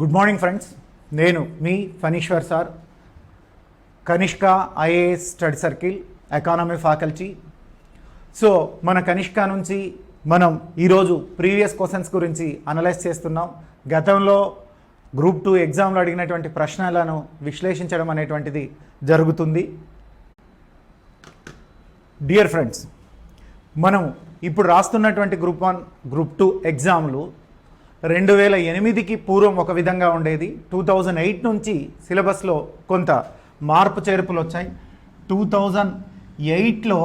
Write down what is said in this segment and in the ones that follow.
Good morning friends, నేను మీ Phaneeshwar sir, Kanishka IAS study circle economy faculty. So మన కనిష్క నుంచి మనం ఈరోజు ప్రీవియస్ క్వశ్చన్స్ గురించి అనలైజ్ చేస్తున్నాం. గతంలో గ్రూప్ 2 ఎగ్జామ్లో అడిగినటువంటి ప్రశ్నలను విశ్లేషించడం అనేటువంటిది జరుగుతుంది. డియర్ ఫ్రెండ్స్, మనం ఇప్పుడు రాస్తున్నటువంటి గ్రూప్ 1, గ్రూప్ 2 ఎగ్జామ్లు 2008కి పూర్వం ఒక విధంగా ఉండేది. 2008 నుంచి సిలబస్లో కొంత మార్పు చేర్పులు వచ్చాయి. 2008లో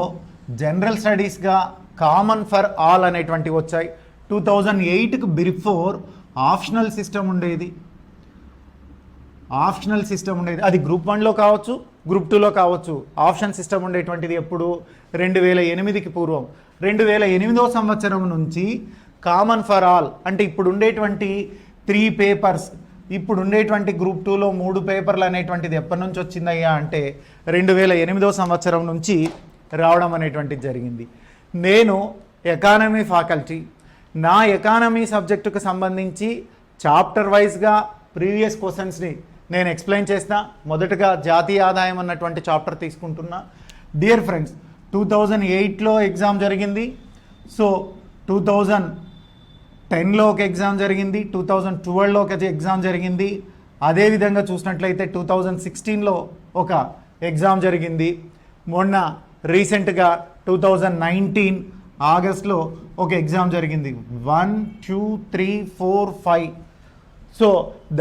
జనరల్ స్టడీస్గా కామన్ ఫర్ ఆల్ అనేటువంటివి వచ్చాయి. 2008కి బిఫోర్ ఆప్షనల్ సిస్టమ్ ఉండేది. అది గ్రూప్ 1లో కావచ్చు, గ్రూప్ 2లో కావచ్చు. ఆప్షన్ సిస్టమ్ ఉండేటువంటిది ఎప్పుడు? 2008కి పూర్వం. 2008వ సంవత్సరం నుంచి కామన్ ఫర్ ఆల్ అంటే ఇప్పుడు ఉండేటువంటి 3 పేపర్స్, ఇప్పుడు ఉండేటువంటి గ్రూప్ 2లో 3 పేపర్లు అనేటువంటిది ఎప్పటి నుంచి వచ్చిందయ్యా అంటే 2008వ సంవత్సరం నుంచి రావడం అనేటువంటిది జరిగింది. నేను ఎకానమీ ఫ్యాకల్టీ, నా ఎకానమీ సబ్జెక్టుకు సంబంధించి చాప్టర్ వైజ్గా ప్రీవియస్ క్వశ్చన్స్ని నేను ఎక్స్ప్లెయిన్ చేసిన. మొదటగా జాతీయ ఆదాయం అన్నటువంటి చాప్టర్ తీసుకుంటున్నా. డియర్ ఫ్రెండ్స్, 2008లో ఎగ్జామ్ జరిగింది. సో 2010లో ఒక ఎగ్జామ్ జరిగింది, 2012లో ఒక ఎగ్జామ్ జరిగింది. అదేవిధంగా చూసినట్లయితే 2016లో ఒక ఎగ్జామ్ జరిగింది. మొన్న రీసెంట్గా 2019 ఆగస్ట్లో ఒక ఎగ్జామ్ జరిగింది. 1, 2, 3, 4, 5. సో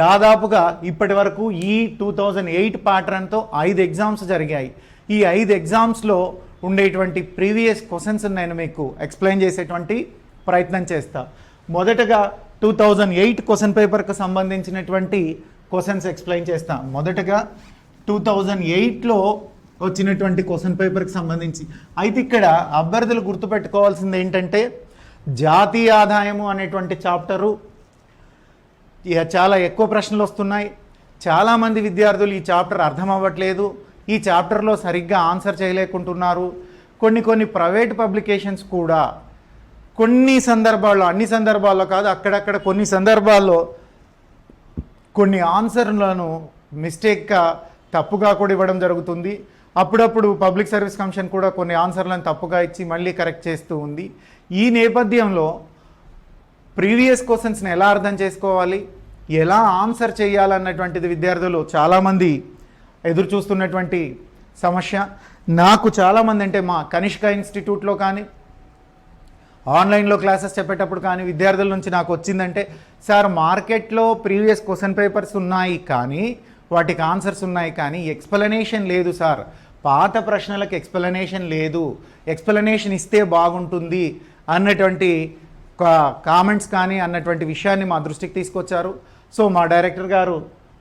దాదాపుగా ఇప్పటి వరకు ఈ 2008 ప్యాటర్న్తో 5 ఎగ్జామ్స్ జరిగాయి. ఈ 5 ఎగ్జామ్స్లో ఉండేటువంటి ప్రీవియస్ క్వశ్చన్స్ నేను మీకు ఎక్స్ప్లెయిన్ చేసేటువంటి ప్రయత్నం చేస్తా. మొదటగా 2008 క్వశ్చన్ పేపర్కు సంబంధించినటువంటి క్వశ్చన్స్ ఎక్స్ప్లెయిన్ చేస్తా. మొదటగా 2008లో వచ్చినటువంటి క్వశ్చన్ పేపర్కి సంబంధించి అయితే ఇక్కడ అభ్యర్థులు గుర్తుపెట్టుకోవాల్సింది ఏంటంటే, జాతీయ ఆదాయము అనేటువంటి చాప్టరు చాలా ఎక్కువ ప్రశ్నలు వస్తున్నాయి. చాలామంది విద్యార్థులు ఈ చాప్టర్ అర్థం అవ్వట్లేదు, ఈ చాప్టర్లో సరిగ్గా ఆన్సర్ చేయలేకుంటున్నారు. కొన్ని ప్రైవేట్ పబ్లికేషన్స్ కూడా కొన్ని సందర్భాల్లో, అన్ని సందర్భాల్లో కాదు, అక్కడక్కడ కొన్ని సందర్భాల్లో కొన్ని ఆన్సర్లను మిస్టేక్గా తప్పుగా కూడా ఇవ్వడం జరుగుతుంది. అప్పుడప్పుడు పబ్లిక్ సర్వీస్ కమిషన్ కూడా కొన్ని ఆన్సర్లను తప్పుగా ఇచ్చి మళ్ళీ కరెక్ట్ చేస్తూ ఉంది. ఈ నేపథ్యంలో ప్రీవియస్ క్వశ్చన్స్ని ఎలా అర్థం చేసుకోవాలి, ఎలా ఆన్సర్ చేయాలన్నటువంటిది విద్యార్థులు చాలామంది ఎదురు చూస్తున్నటువంటి సమస్య. నాకు చాలామంది అంటే మా కనిష్క ఇన్స్టిట్యూట్లో కానీ ఆన్లైన్లో క్లాసెస్ చెప్పేటప్పుడు కానీ విద్యార్థుల నుంచి నాకు వచ్చిందంటే, సార్ మార్కెట్లో ప్రీవియస్ క్వశ్చన్ పేపర్స్ ఉన్నాయి కానీ వాటికి ఆన్సర్స్ ఉన్నాయి కానీ ఎక్స్ప్లెనేషన్ లేదు సార్, పాత ప్రశ్నలకు ఎక్స్ప్లెనేషన్ లేదు, ఎక్స్ప్లెనేషన్ ఇస్తే బాగుంటుంది అన్నటువంటి కామెంట్స్ కానీ అన్నటువంటి విషయాన్ని మా దృష్టికి తీసుకొచ్చారు. సో మా డైరెక్టర్ గారు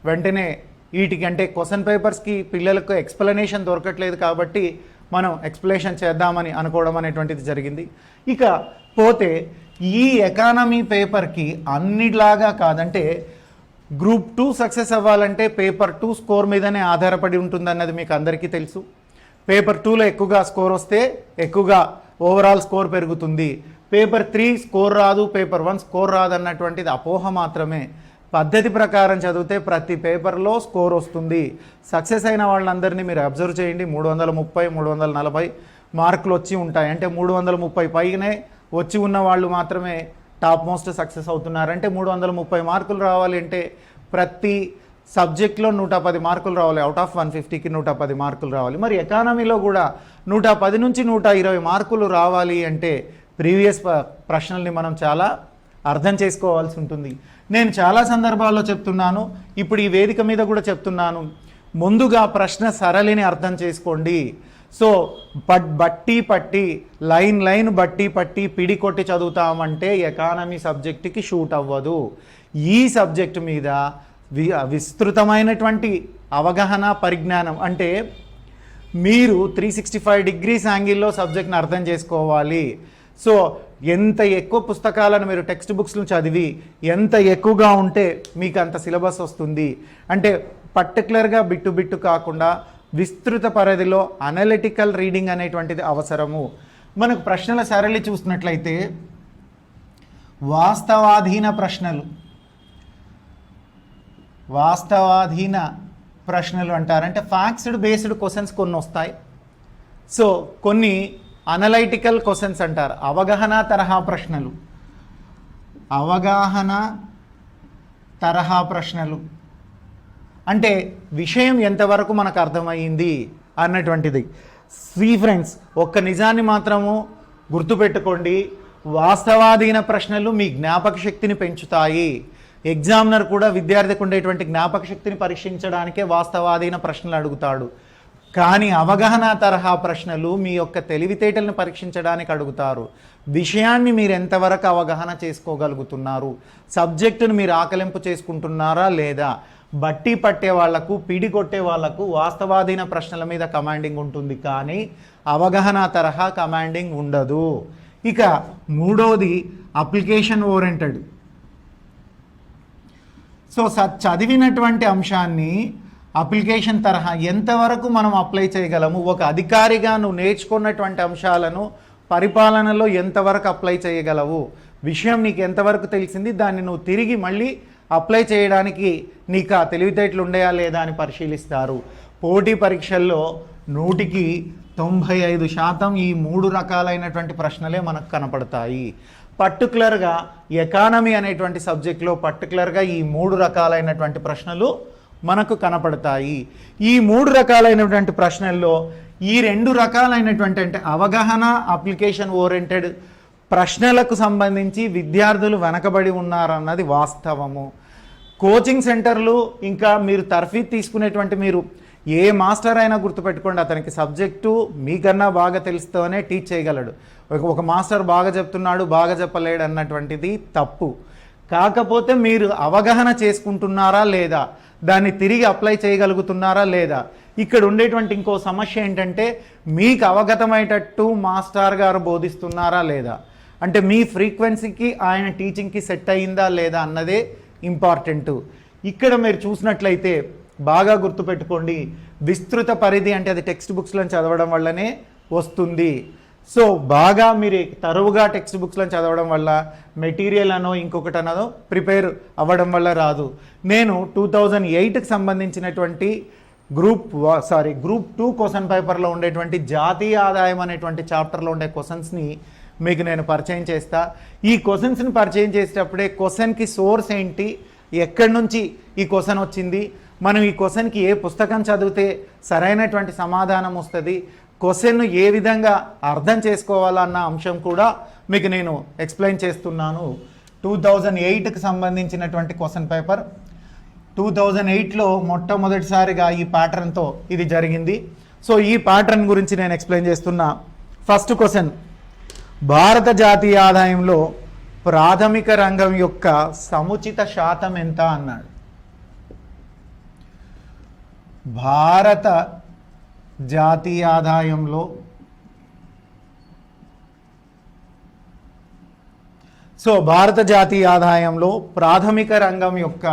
వెంటనే వీటికి అంటే క్వశ్చన్ పేపర్స్కి పిల్లలకు ఎక్స్ప్లెనేషన్ దొరకట్లేదు కాబట్టి మనం ఎక్స్ప్లెనేషన్ చేద్దామని అనుకోవడం అనేటువంటిది జరిగింది. ఇక పోతే ఈ ఎకానమీ పేపర్కి అన్నిట్లాగా కాదంటే గ్రూప్ 2 సక్సెస్ అవ్వాలంటే పేపర్ 2 స్కోర్ మీదనే ఆధారపడి ఉంటుందన్నది మీకు అందరికీ తెలుసు. పేపర్ 2లో ఎక్కువగా స్కోర్ వస్తే ఎక్కువగా ఓవరాల్ స్కోర్ పెరుగుతుంది. పేపర్ 3 స్కోర్ రాదు, పేపర్ 1 స్కోర్ రాదు అన్నటువంటిది అపోహ మాత్రమే. పద్ధతి ప్రకారం చదివితే ప్రతి పేపర్లో స్కోర్ వస్తుంది. సక్సెస్ అయిన వాళ్ళందరినీ మీరు అబ్జర్వ్ చేయండి. 330, 340 మార్కులు వచ్చి ఉంటాయి. అంటే 330 పైనే వచ్చి ఉన్న వాళ్ళు మాత్రమే టాప్ మోస్ట్ సక్సెస్ అవుతున్నారు. అంటే 330 మార్కులు రావాలి అంటే ప్రతి సబ్జెక్ట్లో 110 మార్కులు రావాలి. అవుట్ ఆఫ్ 150కి 110 మార్కులు రావాలి. మరి ఎకానమీలో కూడా 110 నుంచి 120 మార్కులు రావాలి అంటే ప్రీవియస్ ప్రశ్నల్ని మనం చాలా అర్థం చేసుకోవాల్సి ఉంటుంది. నేను చాలా సందర్భాల్లో చెప్తున్నాను, ఇప్పుడు ఈ వేదిక మీద కూడా చెప్తున్నాను, ముందుగా ప్రశ్న సరళిని అర్థం చేసుకోండి. సో బట్టి లైన్ బట్టి పిడి కొట్టి చదువుతామంటే ఎకానమీ సబ్జెక్టుకి షూట్ అవ్వదు. ఈ సబ్జెక్టు మీద విస్తృతమైనటువంటి అవగాహన, పరిజ్ఞానం అంటే మీరు 365 డిగ్రీస్ యాంగిల్లో సబ్జెక్ట్ని అర్థం చేసుకోవాలి. సో ఎంత ఎక్కువ పుస్తకాలను మీరు టెక్స్ట్ బుక్స్ను చదివి ఎంత ఎక్కువగా ఉంటే మీకు అంత సిలబస్ వస్తుంది. అంటే పర్టికులర్గా బిట్టు కాకుండా విస్తృత పరిధిలో అనలిటికల్ రీడింగ్ అనేటువంటిది అవసరము. మనకు ప్రశ్నల సరళి చూసినట్లయితే వాస్తవాధీన ప్రశ్నలు, వాస్తవాధీన ప్రశ్నలు అంటారు. అంటే ఫ్యాక్ట్స్డ్ బేస్డ్ క్వశ్చన్స్ కొన్ని వస్తాయి. సో కొన్ని అనలైటికల్ క్వశ్చన్స్ అంటారు, అవగాహన తరహా ప్రశ్నలు. అవగాహన తరహా ప్రశ్నలు అంటే విషయం ఎంతవరకు మనకు అర్థమైంది అన్నటువంటిది. ఫ్రెండ్స్, ఒక్క నిజాన్ని మాత్రము గుర్తుపెట్టుకోండి, వాస్తవాధీన ప్రశ్నలు మీ జ్ఞాపక శక్తిని పెంచుతాయి. ఎగ్జామినర్ కూడా విద్యార్థికి ఉండేటువంటి జ్ఞాపక శక్తిని పరీక్షించడానికే వాస్తవాధీన ప్రశ్నలు అడుగుతాడు. కానీ అవగాహన తరహా ప్రశ్నలు మీ యొక్క తెలివితేటలను పరీక్షించడానికి అడుగుతారు. విషయాన్ని మీరు ఎంతవరకు అవగాహన చేసుకోగలుగుతున్నారు, సబ్జెక్టును మీరు ఆకలింపు చేసుకుంటున్నారా లేదా. బట్టి పట్టే వాళ్లకు, పిడి కొట్టే వాళ్లకు వాస్తవాధీన ప్రశ్నల మీద కమాండింగ్ ఉంటుంది, కానీ అవగాహన తరహా కమాండింగ్ ఉండదు. ఇక మూడోది అప్లికేషన్ ఓరియంటెడ్. సో చదివినటువంటి అంశాన్ని అప్లికేషన్ తరహా ఎంతవరకు మనం అప్లై చేయగలము, ఒక అధికారిగా నువ్వు నేర్చుకున్నటువంటి అంశాలను పరిపాలనలో ఎంతవరకు అప్లై చేయగలవు, విషయం నీకు ఎంతవరకు తెలిసింది, దాన్ని నువ్వు తిరిగి మళ్ళీ అప్లై చేయడానికి నీకు ఆ తెలివితేటలు ఉండయా లేదా అని పరిశీలిస్తారు. పోటీ పరీక్షల్లో 100కి 95% ఈ 3 రకాలైనటువంటి ప్రశ్నలే మనకు కనపడతాయి. పర్టికులర్గా ఎకానమీ అనేటువంటి సబ్జెక్ట్లో పర్టికులర్గా ఈ 3 రకాలైనటువంటి ప్రశ్నలు మనకు కనపడతాయి. ఈ 3 రకాలైనటువంటి ప్రశ్నల్లో ఈ 2 రకాలైనటువంటి అంటే అవగాహన, అప్లికేషన్ ఓరియంటెడ్ ప్రశ్నలకు సంబంధించి విద్యార్థులు వెనకబడి ఉన్నారన్నది వాస్తవము. కోచింగ్ సెంటర్లు ఇంకా మీరు తర్ఫీదు తీసుకునేటువంటి మీరు ఏ మాస్టర్ అయినా గుర్తుపెట్టుకోండి, అతనికి సబ్జెక్టు మీకన్నా బాగా తెలుస్తూనే టీచ్ చేయగలడు. ఒక మాస్టర్ బాగా చెప్తున్నాడు, బాగా చెప్పలేడు అన్నటువంటిది తప్పు. కాకపోతే మీరు అవగాహన చేసుకుంటున్నారా లేదా, దాన్ని తిరిగి అప్లై చేయగలుగుతున్నారా లేదా. ఇక్కడ ఉండేటువంటి ఇంకో సమస్య ఏంటంటే మీకు అవగతమయ్యేటట్టు మాస్టర్ గారు బోధిస్తున్నారా లేదా, అంటే మీ ఫ్రీక్వెన్సీకి ఆయన టీచింగ్కి సెట్ అయిందా లేదా అన్నదే ఇంపార్టెంట్. ఇక్కడ మీరు చూసినట్లయితే బాగా గుర్తుపెట్టుకోండి, విస్తృత పరిధి అంటే అది టెక్స్ట్ బుక్స్లో చదవడం వల్లనే వస్తుంది. సో బాగా మీరు తరువుగా టెక్స్ట్ బుక్స్లో చదవడం వల్ల మెటీరియల్ అనో ఇంకొకటి అనో ప్రిపేర్ అవ్వడం వల్ల రాదు. నేను 2008కి సంబంధించినటువంటి గ్రూప్ 2 క్వశ్చన్ పేపర్లో ఉండేటువంటి జాతీయ ఆదాయం అనేటువంటి చాప్టర్లో ఉండే క్వశ్చన్స్ని మీకు నేను పరిచయం చేస్తా. ఈ క్వశ్చన్స్ని పరిచయం చేసేటప్పుడే క్వశ్చన్కి సోర్స్ ఏంటి, ఎక్కడి నుంచి ఈ క్వశ్చన్ వచ్చింది, మనం ఈ క్వశ్చన్కి ఏ పుస్తకం చదివితే సరైనటువంటి సమాధానం వస్తుంది, క్వశ్చన్ను ఏ విధంగా అర్థం చేసుకోవాలన్న అంశం కూడా మీకు నేను ఎక్స్ప్లెయిన్ చేస్తున్నాను. 2008కి సంబంధించినటువంటి క్వశ్చన్ పేపర్. 2008లో మొట్టమొదటిసారిగా ఈ ప్యాటర్న్తో ఇది జరిగింది. సో ఈ ప్యాటర్న్ గురించి నేను ఎక్స్ప్లెయిన్ చేస్తున్నా. ఫస్ట్ క్వశ్చన్, భారత జాతీయ ఆదాయంలో ప్రాథమిక రంగం యొక్క సముచిత శాతం ఎంత అన్నాడు. భారత జాతీయ ఆదాయంలో భారత జాతీయ ఆదాయంలో ప్రాథమిక రంగం యొక్క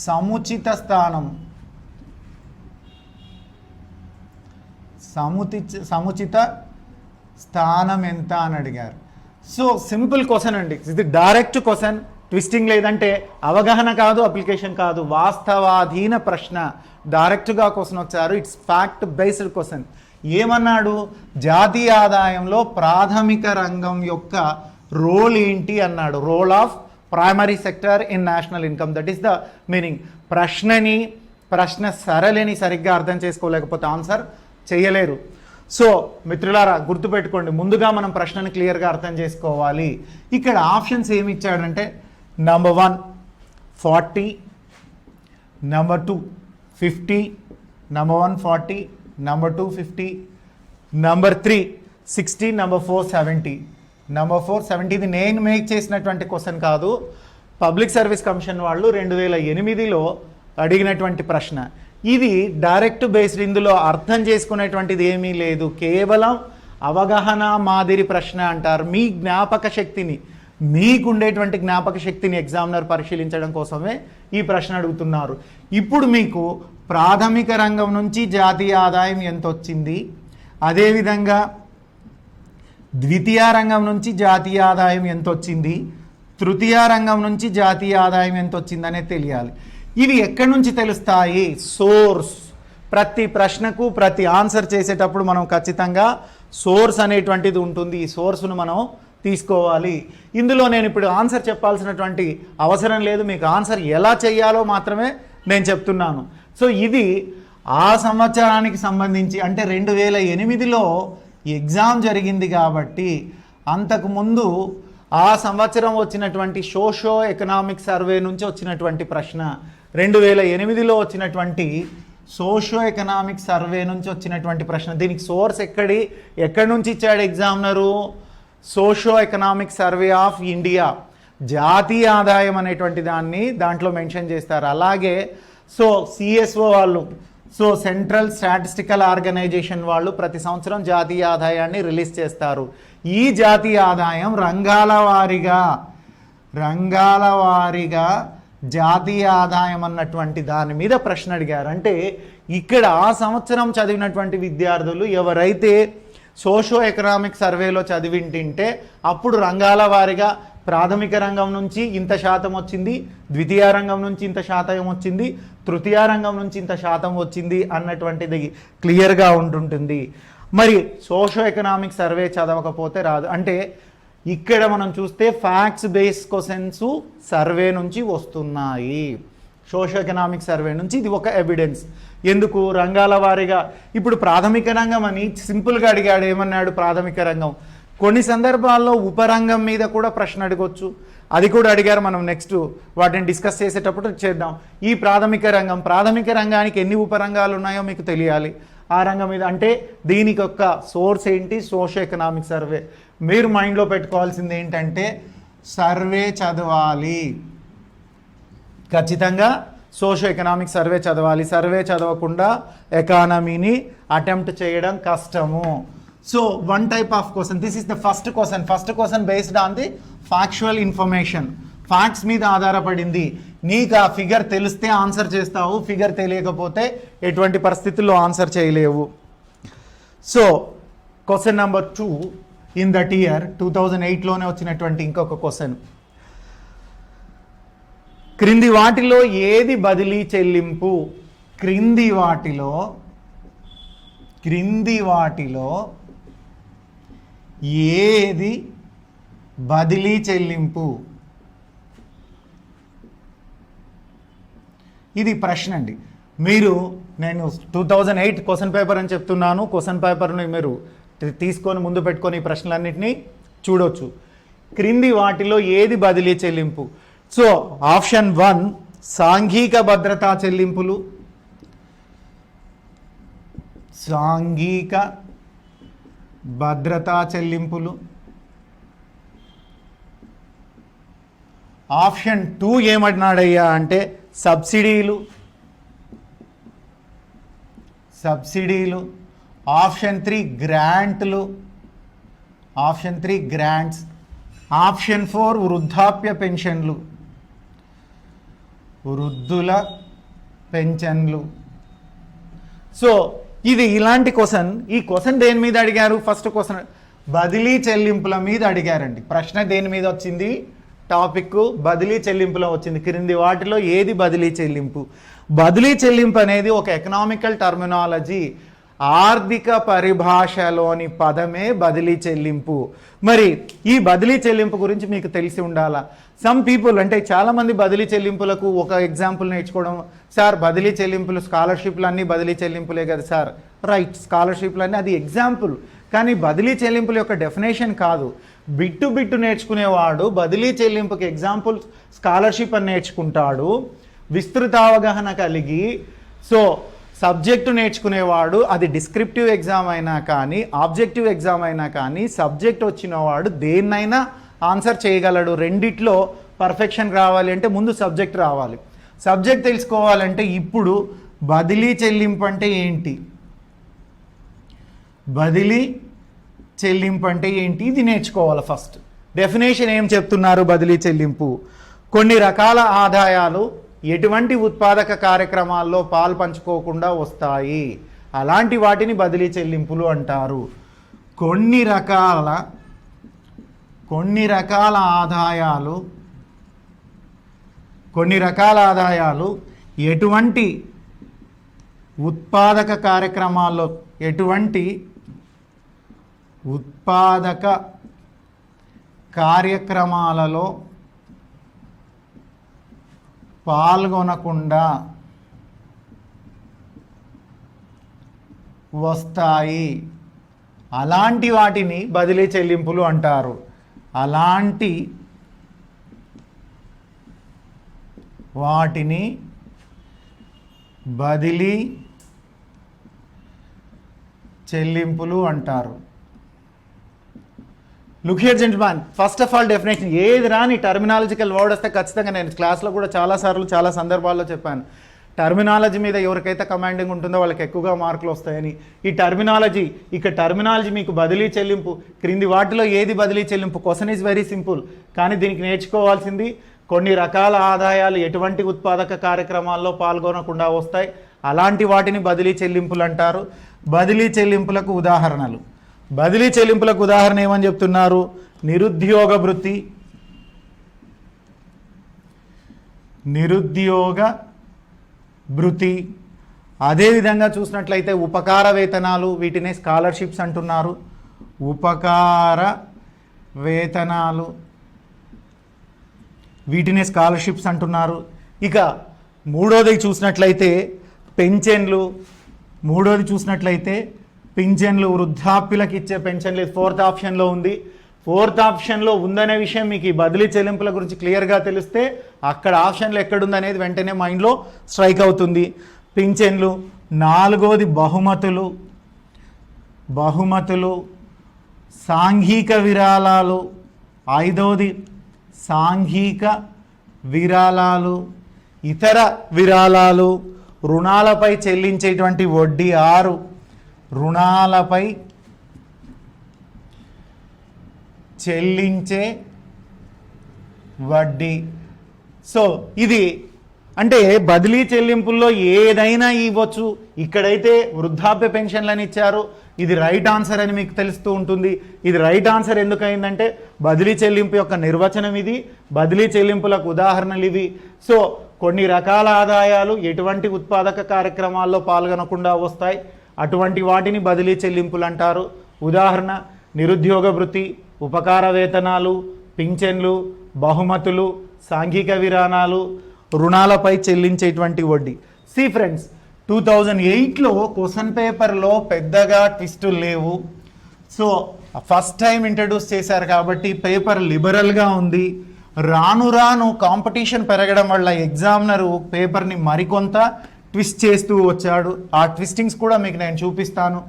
సముచిత స్థానం, సముచిత స్థానం ఎంత అని అడిగారు. సో సింపుల్ క్వశ్చన్ అండి, ఇది డైరెక్ట్ క్వశ్చన్, ట్విస్టింగ్ లేదంటే అవగాహన కాదు, అప్లికేషన్ కాదు, వాస్తవాధీన ప్రశ్న. డైరెక్ట్గా క్వశ్చన్ వచ్చారు, ఇట్స్ ఫ్యాక్ట్ బేస్డ్ క్వశ్చన్. ఏమన్నాడు, జాతీయ ఆదాయంలో ప్రాథమిక రంగం యొక్క రోల్ ఏంటి అన్నాడు. Role of primary sector in national income, that is the meaning. ప్రశ్న సరళిని సరిగ్గా అర్థం చేసుకోలేకపోతే ఆన్సర్ చేయలేరు. సో మిత్రులారా గుర్తుపెట్టుకోండి, ముందుగా మనం ప్రశ్నను క్లియర్గా అర్థం చేసుకోవాలి. ఇక్కడ ఆప్షన్స్ ఏమి ఇచ్చాడంటే number 1 40, number 2 50, number 1 40, number 2 50, number 3 60, number 4 70. Number 4 70 ఇది నేను మేక్ చేసినటువంటి క్వశ్చన్ కాదు, పబ్లిక్ సర్వీస్ కమిషన్ వాళ్ళు 2008లో అడిగినటువంటి ప్రశ్న. ఇది డైరెక్ట్ బేస్డ్, ఇందులో అర్థం చేసుకునేటువంటిది ఏమీ లేదు, కేవలం అవగాహన మాదిరి ప్రశ్న అంటారు. మీ జ్ఞాపక శక్తిని, మీకుండేటువంటి జ్ఞాపక శక్తిని ఎగ్జామినర్ పరిశీలించడం కోసమే ఈ ప్రశ్న అడుగుతున్నారు. ఇప్పుడు మీకు ప్రాథమిక రంగం నుంచి జాతీయ ఆదాయం ఎంత వచ్చింది, అదేవిధంగా ద్వితీయ రంగం నుంచి జాతీయ ఆదాయం ఎంత వచ్చింది, తృతీయ రంగం నుంచి జాతీయ ఆదాయం ఎంత వచ్చింది అనేది తెలియాలి. ఇవి ఎక్కడి నుంచి తెలుస్తాయి? సోర్స్. ప్రతి ప్రశ్నకు ప్రతి ఆన్సర్ చేసేటప్పుడు మనం ఖచ్చితంగా సోర్స్ అనేటువంటిది ఉంటుంది. ఈ సోర్స్ను మనం తీసుకోవాలి. ఇందులో నేను ఇప్పుడు ఆన్సర్ చెప్పాల్సినటువంటి అవసరం లేదు, మీకు ఆన్సర్ ఎలా చేయాలో మాత్రమే నేను చెప్తున్నాను. సో ఇది ఆ సంవత్సరానికి సంబంధించి, అంటే 2008లో ఎగ్జామ్ జరిగింది కాబట్టి అంతకుముందు ఆ సంవత్సరం వచ్చినటువంటి సోషో ఎకనామిక్ సర్వే నుంచి వచ్చినటువంటి ప్రశ్న, 2008లో వచ్చినటువంటి సోషో ఎకనామిక్ సర్వే నుంచి వచ్చినటువంటి ప్రశ్న. దీనికి సోర్స్ ఎక్కడి నుంచి ఇచ్చాడు examiner? Socio economic survey of India, జాతీయ ఆదాయం అనేటువంటి దాంట్లో మెన్షన్ చేస్తారు. అలాగే సిఎస్ఓ వాళ్ళు, సెంట్రల్ స్టాటిస్టికల్ ఆర్గనైజేషన్ వాళ్ళు ప్రతి సంవత్సరం జాతీయ ఆదాయాన్ని రిలీజ్ చేస్తారు. ఈ జాతీయ ఆదాయం రంగాల వారీగా జాతీయ ఆదాయం అన్నటువంటి దాని మీద ప్రశ్న అడిగారు. అంటే ఇక్కడ ఆ సంవత్సరం చదివినటువంటి విద్యార్థులు ఎవరైతే సోషో ఎకనామిక్ సర్వేలో చదివింటింటే అప్పుడు రంగాల వారీగా ప్రాథమిక రంగం నుంచి ఇంత శాతం వచ్చింది, ద్వితీయ రంగం నుంచి ఇంత శాతం వచ్చింది, తృతీయ రంగం నుంచి ఇంత శాతం వచ్చింది అన్నటువంటిది క్లియర్గా ఉంటుంటుంది. మరి సోషో ఎకనామిక్ సర్వే చదవకపోతే రాదు. అంటే ఇక్కడ మనం చూస్తే ఫ్యాక్ట్స్ బేస్ క్వశ్చన్స్ సర్వే నుంచి వస్తున్నాయి, సోషో ఎకనామిక్ సర్వే నుంచి. ఇది ఒక ఎవిడెన్స్. ఎందుకు? రంగాల వారీగా ఇప్పుడు ప్రాథమిక రంగం అని సింపుల్గా అడిగాడు. ఏమన్నాడు? ప్రాథమిక రంగం. కొన్ని సందర్భాల్లో ఉపరంగం మీద కూడా ప్రశ్న అడగొచ్చు, అది కూడా అడిగారు. మనం నెక్స్ట్ వాటిని డిస్కస్ చేసేటప్పుడు చేద్దాం. ఈ ప్రాథమిక రంగానికి ఎన్ని ఉపరంగాలు ఉన్నాయో మీకు తెలియాలి. ఆ రంగం మీద అంటే దీనికి ఒక సోర్స్ ఏంటి? Socio economic survey. మీరు మైండ్లో పెట్టుకోవాల్సింది ఏంటంటే సర్వే చదవాలి, ఖచ్చితంగా సోషో ఎకనామిక్ సర్వే చదవాలి. సర్వే చదవకుండా ఎకానమీని అటెంప్ట్ చేయడం కష్టము. So one type of question, this is the first question based on the factual information. Facts మీద ఆధారపడింది. నీకు ఆ ఫిగర్ తెలిస్తే ఆన్సర్ చేస్తావు, ఫిగర్ తెలియకపోతే ఎటువంటి పరిస్థితుల్లో ఆన్సర్ చేయలేవు. So question number 2 in that year 2008లోనే వచ్చినటువంటి ఇంకొక క్వశ్చన్. క్రింది వాటిలో ఏది బదిలీ చెల్లింపు? క్రింది వాటిలో ఏది బదిలీ చెల్లింపు? ఇది ప్రశ్న అండి. నేను 2008 క్వశ్చన్ పేపర్ అని చెప్తున్నాను. క్వశ్చన్ పేపర్ని మీరు తీసుకొని ముందు పెట్టుకొని ఈ ప్రశ్నలన్నింటినీ చూడొచ్చు. క్రింది వాటిలో ఏది బదిలీ చెల్లింపు? సో ఆప్షన్ 1 సాంఘిక భద్రతా చెల్లింపులు, సాంఘిక భద్రతా చెల్లింపులు. ఆప్షన్ 2 ఏమన్నాడయ్యా అంటే సబ్సిడీలు. ఆప్షన్ 3 గ్రాంట్లు. గ్రాంట్స్. ఆప్షన్ 4 వృద్ధాప్య పెన్షన్లు, వృద్ధుల పెన్షన్లు. సో ఇది ఇలాంటి క్వశ్చన్. ఈ క్వశ్చన్ దేని మీద అడిగారు? ఫస్ట్ క్వశ్చన్ బదిలీ చెల్లింపుల మీద అడిగారండి. ప్రశ్న దేని మీద వచ్చింది? టాపిక్ బదిలీ చెల్లింపులో వచ్చింది. క్రింది వాటిలో ఏది బదిలీ చెల్లింపు? బదిలీ చెల్లింపు అనేది ఒక ఎకనామికల్ టర్మినాలజీ, ఆర్థిక పరిభాషలోని పదమే బదిలీ చెల్లింపు. మరి ఈ బదిలీ చెల్లింపు గురించి మీకు తెలిసి ఉండాలా. సమ్ పీపుల్ అంటే చాలామంది బదిలీ చెల్లింపులకు ఒక ఎగ్జాంపుల్ నేర్చుకోవడం, సార్ బదిలీ చెల్లింపులు స్కాలర్షిప్లు అన్నీ బదిలీ చెల్లింపులే కదా సార్. రైట్, స్కాలర్షిప్లు అన్నీ అది ఎగ్జాంపుల్, కానీ బదిలీ చెల్లింపుల యొక్క డెఫినేషన్ కాదు. బిట్టు నేర్చుకునేవాడు బదిలీ చెల్లింపుకి ఎగ్జాంపుల్ స్కాలర్షిప్ అని నేర్చుకుంటాడు, విస్తృత అవగాహన కలిగి. సో సబ్జెక్టు నేర్చుకునేవాడు, అది డిస్క్రిప్టివ్ ఎగ్జామ్ అయినా కానీ ఆబ్జెక్టివ్ ఎగ్జామ్ అయినా కానీ సబ్జెక్ట్ వచ్చినవాడు దేన్నైనా ఆన్సర్ చేయగలడు. రెండిట్లో పర్ఫెక్షన్ రావాలి అంటే ముందు సబ్జెక్ట్ రావాలి. సబ్జెక్ట్ తెలుసుకోవాలంటే ఇప్పుడు బదిలీ చెల్లింపు అంటే ఏంటి, బదిలీ చెల్లింపు అంటే ఏంటి, ఇది నేర్చుకోవాలి. ఫస్ట్ డెఫినేషన్ ఏం చెప్తున్నారు? బదిలీ చెల్లింపు కొన్ని రకాల ఆదాయాలు ఎటువంటి ఉత్పాదక కార్యక్రమాల్లో పాలు పంచుకోకుండా వస్తాయి, అలాంటి వాటిని బదిలీ చెల్లింపులు అంటారు. కొన్ని రకాల కొన్ని రకాల ఆదాయాలు ఎటువంటి ఉత్పాదక కార్యక్రమాలలో పాల్గొనకుండా వస్తాయి. అలాంటి వాటిని బదిలీ చెల్లింపులు అంటారు. అలాంటి వాటిని బదిలీ చెల్లింపులు అంటారు. Look here gentlemen, first of all definition ఏది రాని టర్మినాలజికల్ వర్డ్ వస్తే ఖచ్చితంగా నేను క్లాస్లో కూడా చాలాసార్లు చాలా సందర్భాల్లో చెప్పాను, టర్మినాలజీ మీద ఎవరికైతే కమాండింగ్ ఉంటుందో వాళ్ళకి ఎక్కువగా మార్కులు వస్తాయని. ఈ టర్మినాలజీ మీకు బదిలీ చెల్లింపు క్రింది వాటిలో ఏది బదిలీ చెల్లింపు? క్వశ్చన్ ఈజ్ వెరీ సింపుల్, కానీ దీనికి నేర్చుకోవాల్సింది కొన్ని రకాల ఆదాయాలు ఎటువంటి ఉత్పాదక కార్యక్రమాల్లో పాల్గొనకుండా వస్తాయి, అలాంటి వాటిని బదిలీ చెల్లింపులు అంటారు. బదిలీ చెల్లింపులకు ఉదాహరణ ఏమని చెప్తున్నారు? నిరుద్యోగ భృతి, అదేవిధంగా చూసినట్లయితే ఉపకార వేతనాలు, వీటినే స్కాలర్షిప్స్ అంటున్నారు. ఉపకార వేతనాలు వీటినే స్కాలర్షిప్స్ అంటున్నారు. ఇక మూడోది చూసినట్లయితే పింఛన్లు, వృద్ధాప్యులకు ఇచ్చే పెన్షన్లు. ఫోర్త్ ఆప్షన్లో ఉంది. ఫోర్త్ ఆప్షన్లో ఉందనే విషయం మీకు ఈ బదిలీ చెల్లింపుల గురించి క్లియర్గా తెలిస్తే అక్కడ ఆప్షన్లు ఎక్కడుందనేది వెంటనే మైండ్లో స్ట్రైక్ అవుతుంది. పింఛన్లు. నాలుగోది బహుమతులు, సాంఘిక విరాళాలు. ఐదోది సాంఘిక విరాళాలు, ఇతర విరాళాలు, రుణాలపై చెల్లించేటువంటి వడ్డీ. 6 రుణాలపై చెల్లించే వడ్డీ. సో ఇది అంటే బదిలీ చెల్లింపుల్లో ఏదైనా ఇవ్వచ్చు. ఇక్కడైతే వృద్ధాప్య పెన్షన్లని ఇచ్చారు, ఇది రైట్ ఆన్సర్ అని మీకు తెలుస్తూ ఉంటుంది. ఇది రైట్ ఆన్సర్ ఎందుకయిందంటే బదిలీ చెల్లింపు యొక్క నిర్వచనం ఇది, బదిలీ చెల్లింపులకు ఉదాహరణలు ఇవి. సో కొన్ని రకాల ఆదాయాలు ఎటువంటి ఉత్పాదక కార్యక్రమాల్లో పాల్గొనకుండా వస్తాయి, అటువంటి వాటిని బదిలీ చెల్లింపులు అంటారు. ఉదాహరణ నిరుద్యోగ భృతి, ఉపకార వేతనాలు, పింఛన్లు, బహుమతులు, సాంఘిక విరాణాలు, రుణాలపై చెల్లించేటువంటి వడ్డీ. సి ఫ్రెండ్స్, 2008లో క్వశ్చన్ పేపర్లో పెద్దగా ట్విస్టులు లేవు. సో ఫస్ట్ టైం ఇంట్రడ్యూస్ చేశారు కాబట్టి పేపర్ లిబరల్గా ఉంది. రాను రాను కాంపిటీషన్ పెరగడం వల్ల ఎగ్జామినరు పేపర్ని మరికొంత ట్విస్ట్ చేస్తూ వచ్చాడు. ఆ ట్విస్టింగ్స్ కూడా మీకు నేను చూపిస్తాను.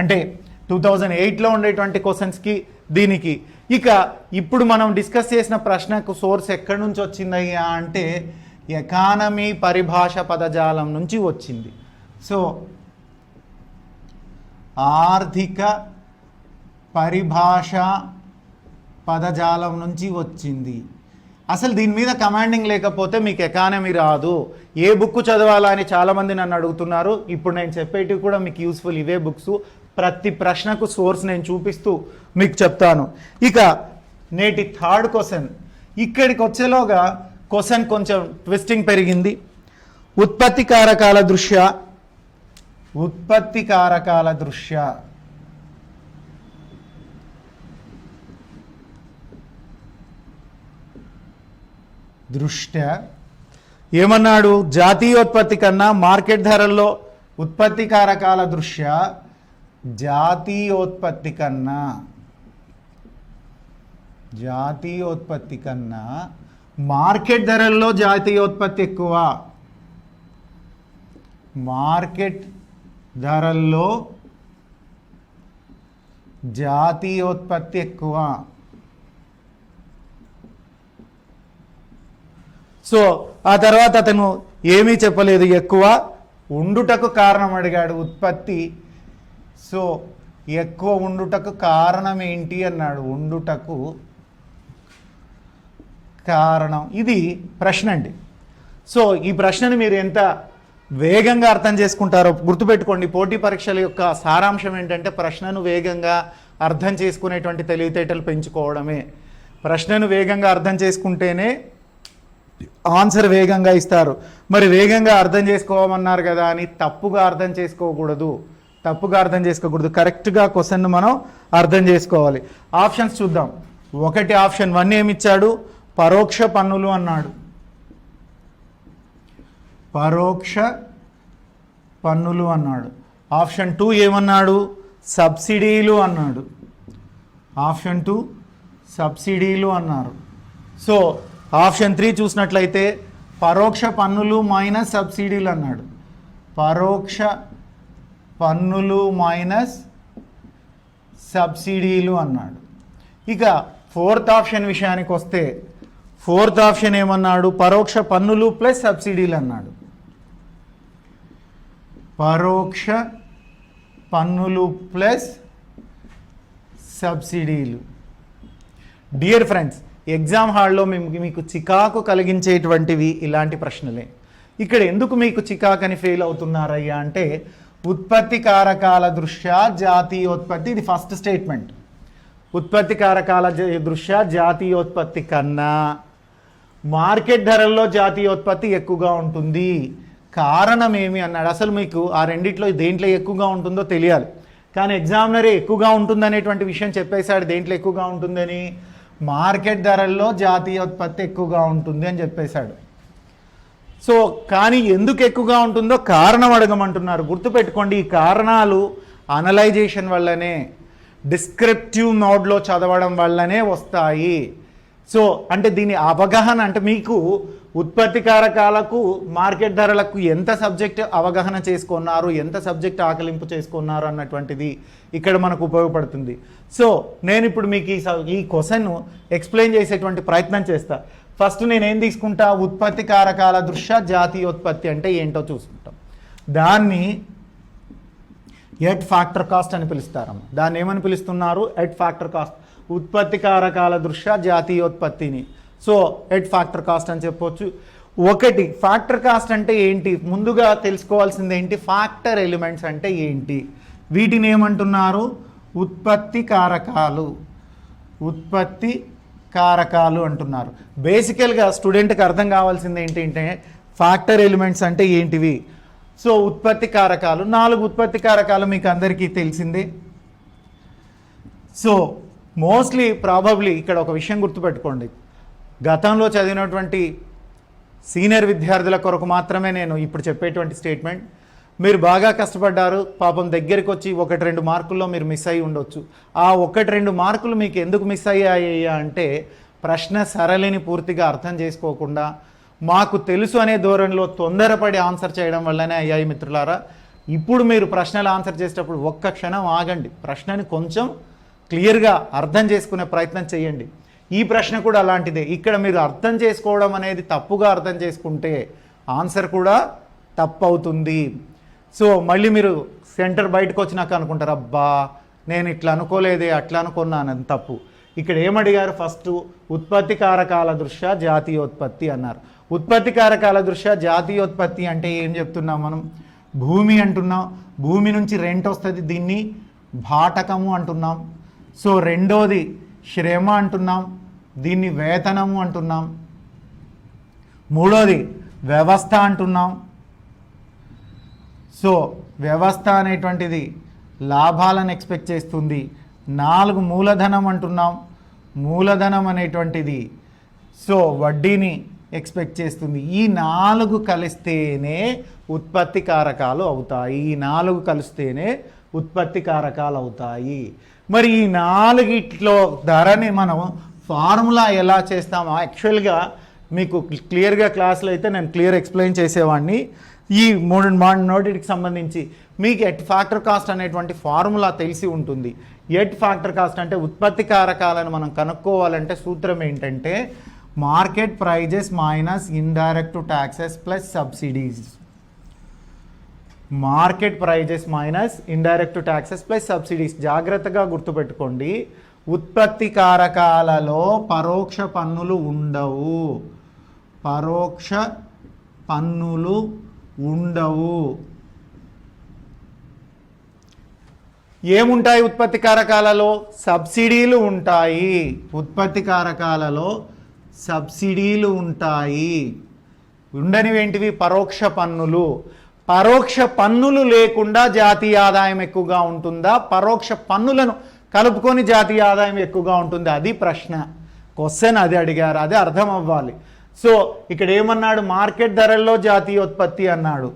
అంటే 2008లో ఉండేటువంటి క్వశ్చన్స్కి దీనికి. ఇక ఇప్పుడు మనం డిస్కస్ చేసిన ప్రశ్నకు సోర్స్ ఎక్కడి నుంచి వచ్చిందయ్యా అంటే ఎకానమీ పరిభాష పదజాలం నుంచి వచ్చింది. సో ఆర్థిక పరిభాష పదజాలం నుంచి వచ్చింది. అసలు దీని మీద కమాండింగ్ లేకపోతే మీకు ఎకానమీ రాదు. ఏ బుక్ చదవాలా అని చాలామంది నన్ను అడుగుతున్నారు. ఇప్పుడు నేను చెప్పేటివి కూడా మీకు యూస్ఫుల్ ఇవే బుక్స్. ప్రతి ప్రశ్నకు సోర్స్ నేను చూపిస్తూ మీకు చెప్తాను. ఇక నేటి థర్డ్ క్వశ్చన్, ఇక్కడికి వచ్చేలోగా క్వశ్చన్ కొంచెం ట్విస్టింగ్ పెరిగింది. ఉత్పత్తి కారకాల దృష్ట్యా ఏమన్నాడు? జాతీయోత్పత్తి కన్నా మార్కెట్ ధరల్లో ఉత్పత్తి కారకాల దృష్ట్యా జాతీయోత్పత్తి కన్నా మార్కెట్ ధరల్లో జాతీయోత్పత్తి ఎక్కువ. మార్కెట్ ధరల్లో జాతీయోత్పత్తి ఎక్కువ. సో ఆ తర్వాత అతను ఏమీ చెప్పలేదు, ఎక్కువ ఉండుటకు కారణం అడిగాడు. ఉత్పత్తి సో ఎక్కువ ఉండుటకు కారణం ఏంటి అన్నాడు. ఉండుటకు కారణం, ఇది ప్రశ్న అండి. సో ఈ ప్రశ్నని మీరు ఎంత వేగంగా అర్థం చేసుకుంటారో గుర్తుపెట్టుకోండి. పోటీ పరీక్షల యొక్క సారాంశం ఏంటంటే ప్రశ్నను వేగంగా అర్థం చేసుకునేటువంటి తెలివితేటలు పెంచుకోవడమే. ప్రశ్నను వేగంగా అర్థం చేసుకుంటేనే ఆన్సర్ వేగంగా ఇస్తారు. మరి వేగంగా అర్థం చేసుకోమన్నారు కదా అని తప్పుగా అర్థం చేసుకోకూడదు. కరెక్ట్గా క్వశ్చన్ను మనం అర్థం చేసుకోవాలి. ఆప్షన్స్ చూద్దాం. ఒకటి ఆప్షన్ 1 ఏమిచ్చాడు? పరోక్ష పన్నులు అన్నాడు. ఆప్షన్ 2 ఏమన్నాడు? సబ్సిడీలు అన్నాడు. ఆప్షన్ 2 సబ్సిడీలు అన్నారు. సో ఆప్షన్ 3 చూసినట్లయితే పరోక్ష పన్నులు మైనస్ సబ్సిడీలు అన్నాడు. పరోక్ష పన్నులు మైనస్ సబ్సిడీలు అన్నాడు. ఇక 4th ఆప్షన్ విషయానికి వస్తే 4th ఆప్షన్ ఏమన్నాడు? పరోక్ష పన్నులు ప్లస్ సబ్సిడీలు అన్నాడు. పరోక్ష పన్నులు ప్లస్ సబ్సిడీలు. డియర్ ఫ్రెండ్స్, ఎగ్జామ్ హాల్లో మీకు చికాకు కలిగించేటువంటివి ఇలాంటి ప్రశ్నలే. ఇక్కడ ఎందుకు మీకు చికాకని ఫెయిల్ అవుతున్నారయ్యా అంటే ఉత్పత్తి కారకాల దృష్ట్యా జాతీయోత్పత్తి, ఇది ఫస్ట్ స్టేట్మెంట్. ఉత్పత్తి కారకాల దృష్ట్యా జాతీయోత్పత్తి కన్నా మార్కెట్ ధరల్లో జాతీయోత్పత్తి ఎక్కువగా ఉంటుంది. కారణం ఏమి అన్నాడు. అసలు మీకు ఆ రెండిట్లో దేంట్లో ఎక్కువగా ఉంటుందో తెలియాలి. కానీ ఎగ్జామినరే ఎక్కువగా ఉంటుందనేటువంటి విషయం చెప్పేశాడు. దేంట్లో ఎక్కువగా ఉంటుందని? మార్కెట్ ధరల్లో జాతీయోత్పత్తి ఎక్కువగా ఉంటుంది అని చెప్పేశాడు. సో కానీ ఎందుకు ఎక్కువగా ఉంటుందో కారణం అడగమంటున్నారు. గుర్తుపెట్టుకోండి, ఈ కారణాలు అనలైజేషన్ వల్లనే, డిస్క్రిప్టివ్ మోడ్లో చదవడం వల్లనే వస్తాయి. సో అంటే దీని అవగాహన అంటే మీకు ఉత్పత్తి కారకాలకు మార్కెట్ ధరలకు ఎంత సబ్జెక్ట్ అవగాహన చేసుకున్నారు, ఎంత సబ్జెక్ట్ ఆకలింపు చేసుకున్నారు అన్నటువంటిది ఇక్కడ మనకు ఉపయోగపడుతుంది. సో నేను ఇప్పుడు మీకు ఈ క్వశ్చన్ ఎక్స్ప్లెయిన్ చేసేటువంటి ప్రయత్నం చేస్తా. ఫస్ట్ నేనేం తీసుకుంటా? ఉత్పత్తి కారకాల దృష్ట్యా జాతీయోత్పత్తి అంటే ఏంటో చూసుకుంటాం. దాన్ని ఎట్ ఫ్యాక్టర్ కాస్ట్ అని పిలుస్తారమ్మ. దాన్ని ఏమని పిలుస్తున్నారు? At factor cost. ఉత్పత్తి కారకాల దృష్ట్యా జాతీయోత్పత్తిని సో ఎట్ ఫ్యాక్టర్ కాస్ట్ అని చెప్పొచ్చు. ఒకటి ఫ్యాక్టర్ కాస్ట్ అంటే ఏంటి? ముందుగా తెలుసుకోవాల్సింది ఏంటి? ఫ్యాక్టర్ ఎలిమెంట్స్ అంటే ఏంటి? వీటిని ఏమంటున్నారు? ఉత్పత్తి కారకాలు. ఉత్పత్తి కారకాలు అంటున్నారు. బేసికల్గా స్టూడెంట్కి అర్థం కావాల్సింది ఏంటంటే ఫ్యాక్టర్ ఎలిమెంట్స్ అంటే ఏంటివి? సో ఉత్పత్తి కారకాలు 4 ఉత్పత్తి కారకాలు మీకు అందరికీ తెలిసిందే. సో మోస్ట్లీ ప్రాబబ్లీ ఇక్కడ ఒక విషయం గుర్తుపెట్టుకోండి, గతంలో చదివినటువంటి సీనియర్ విద్యార్థుల కొరకు మాత్రమే నేను ఇప్పుడు చెప్పేటువంటి స్టేట్మెంట్. మీరు బాగా కష్టపడ్డారు, పాపం దగ్గరికి వచ్చి 1-2 మార్కుల్లో మీరు మిస్ అయ్యి ఉండొచ్చు. ఆ 1-2 మార్కులు మీకు ఎందుకు మిస్ అయ్యాయి అంటే ప్రశ్న సరళిని పూర్తిగా అర్థం చేసుకోకుండా మాకు తెలుసు అనే ధోరణిలో తొందరపడి ఆన్సర్ చేయడం వల్లనే అయ్యాయి మిత్రులారా. ఇప్పుడు మీరు ప్రశ్నలు ఆన్సర్ చేసేటప్పుడు ఒక్క క్షణం ఆగండి, ప్రశ్నని కొంచెం క్లియర్గా అర్థం చేసుకునే ప్రయత్నం చేయండి. ఈ ప్రశ్న కూడా అలాంటిదే. ఇక్కడ మీరు అర్థం చేసుకోవడం అనేది తప్పుగా అర్థం చేసుకుంటే ఆన్సర్ కూడా తప్పు అవుతుంది. సో మళ్ళీ మీరు సెంటర్ బయటకు వచ్చినాక అనుకుంటారు, అబ్బా నేను ఇట్లా అనుకోలేదే, అట్లా అనుకున్నాను, అని తప్పు. ఇక్కడ ఏమడిగారు? ఫస్ట్ ఉత్పత్తి కారకాల దృష్ట్యా జాతీయోత్పత్తి అన్నారు. ఉత్పత్తి కారకాల దృష్ట్యా జాతీయోత్పత్తి అంటే ఏం చెప్తున్నాం మనం? భూమి అంటున్నాం. భూమి నుంచి రెంట్ వస్తుంది, దీన్ని భాటకము అంటున్నాం. సో రెండోది శ్రమ అంటున్నాం, దీన్ని వేతనము అంటున్నాం. మూడోది వ్యవస్థ అంటున్నాం. సో వ్యవస్థ అనేటువంటిది లాభాలను ఎక్స్పెక్ట్ చేస్తుంది. 4 మూలధనం అంటున్నాం. మూలధనం అనేటువంటిది సో వడ్డీని ఎక్స్పెక్ట్ చేస్తుంది. ఈ 4 కలిస్తేనే ఉత్పత్తి కారకాలు అవుతాయి. ఈ 4 కలిస్తేనే ఉత్పత్తి కారకాలు అవుతాయి. మరి ఈ 4 ధరని మనం ఫార్ములా ఎలా చేస్తామో యాక్చువల్గా మీకు క్లియర్గా క్లాస్లో అయితే నేను క్లియర్ ఎక్స్ప్లెయిన్ చేసేవాడిని. ఈ 3 నోటికి సంబంధించి మీకు ఎట్ ఫ్యాక్టర్ కాస్ట్ అనేటువంటి ఫార్ములా తెలిసి ఉంటుంది. ఎట్ ఫ్యాక్టర్ కాస్ట్ అంటే ఉత్పత్తి కారకాలను మనం కనుక్కోవాలంటే సూత్రం ఏంటంటే market prices minus indirect taxes plus subsidies. Market prices minus indirect taxes plus subsidies. జాగ్రత్తగా గుర్తుపెట్టుకోండి, ఉత్పత్తి కారకాలలో పరోక్ష పన్నులు ఉండవు. పరోక్ష పన్నులు ఉండవు. ఏముంటాయి ఉత్పత్తి కారకాలలో? సబ్సిడీలు ఉంటాయి. ఉత్పత్తి కారకాలలో సబ్సిడీలు ఉంటాయి. ఉండనివేంటివి? పరోక్ష పన్నులు. పరోక్ష పన్నులు లేకుండా జాతీయ ఆదాయం ఎక్కువగా ఉంటుందా? పరోక్ష పన్నులను కలుపుకొని జాతీయ ఆదాయం ఎక్కువగా ఉంటుంది? అది ప్రశ్న. క్వశ్చన్ అది అడిగారు, అది అర్థం అవ్వాలి. సో ఇక్కడ ఏమన్నాడు? మార్కెట్ ధరల్లో జాతీయోత్పత్తి అన్నాడు.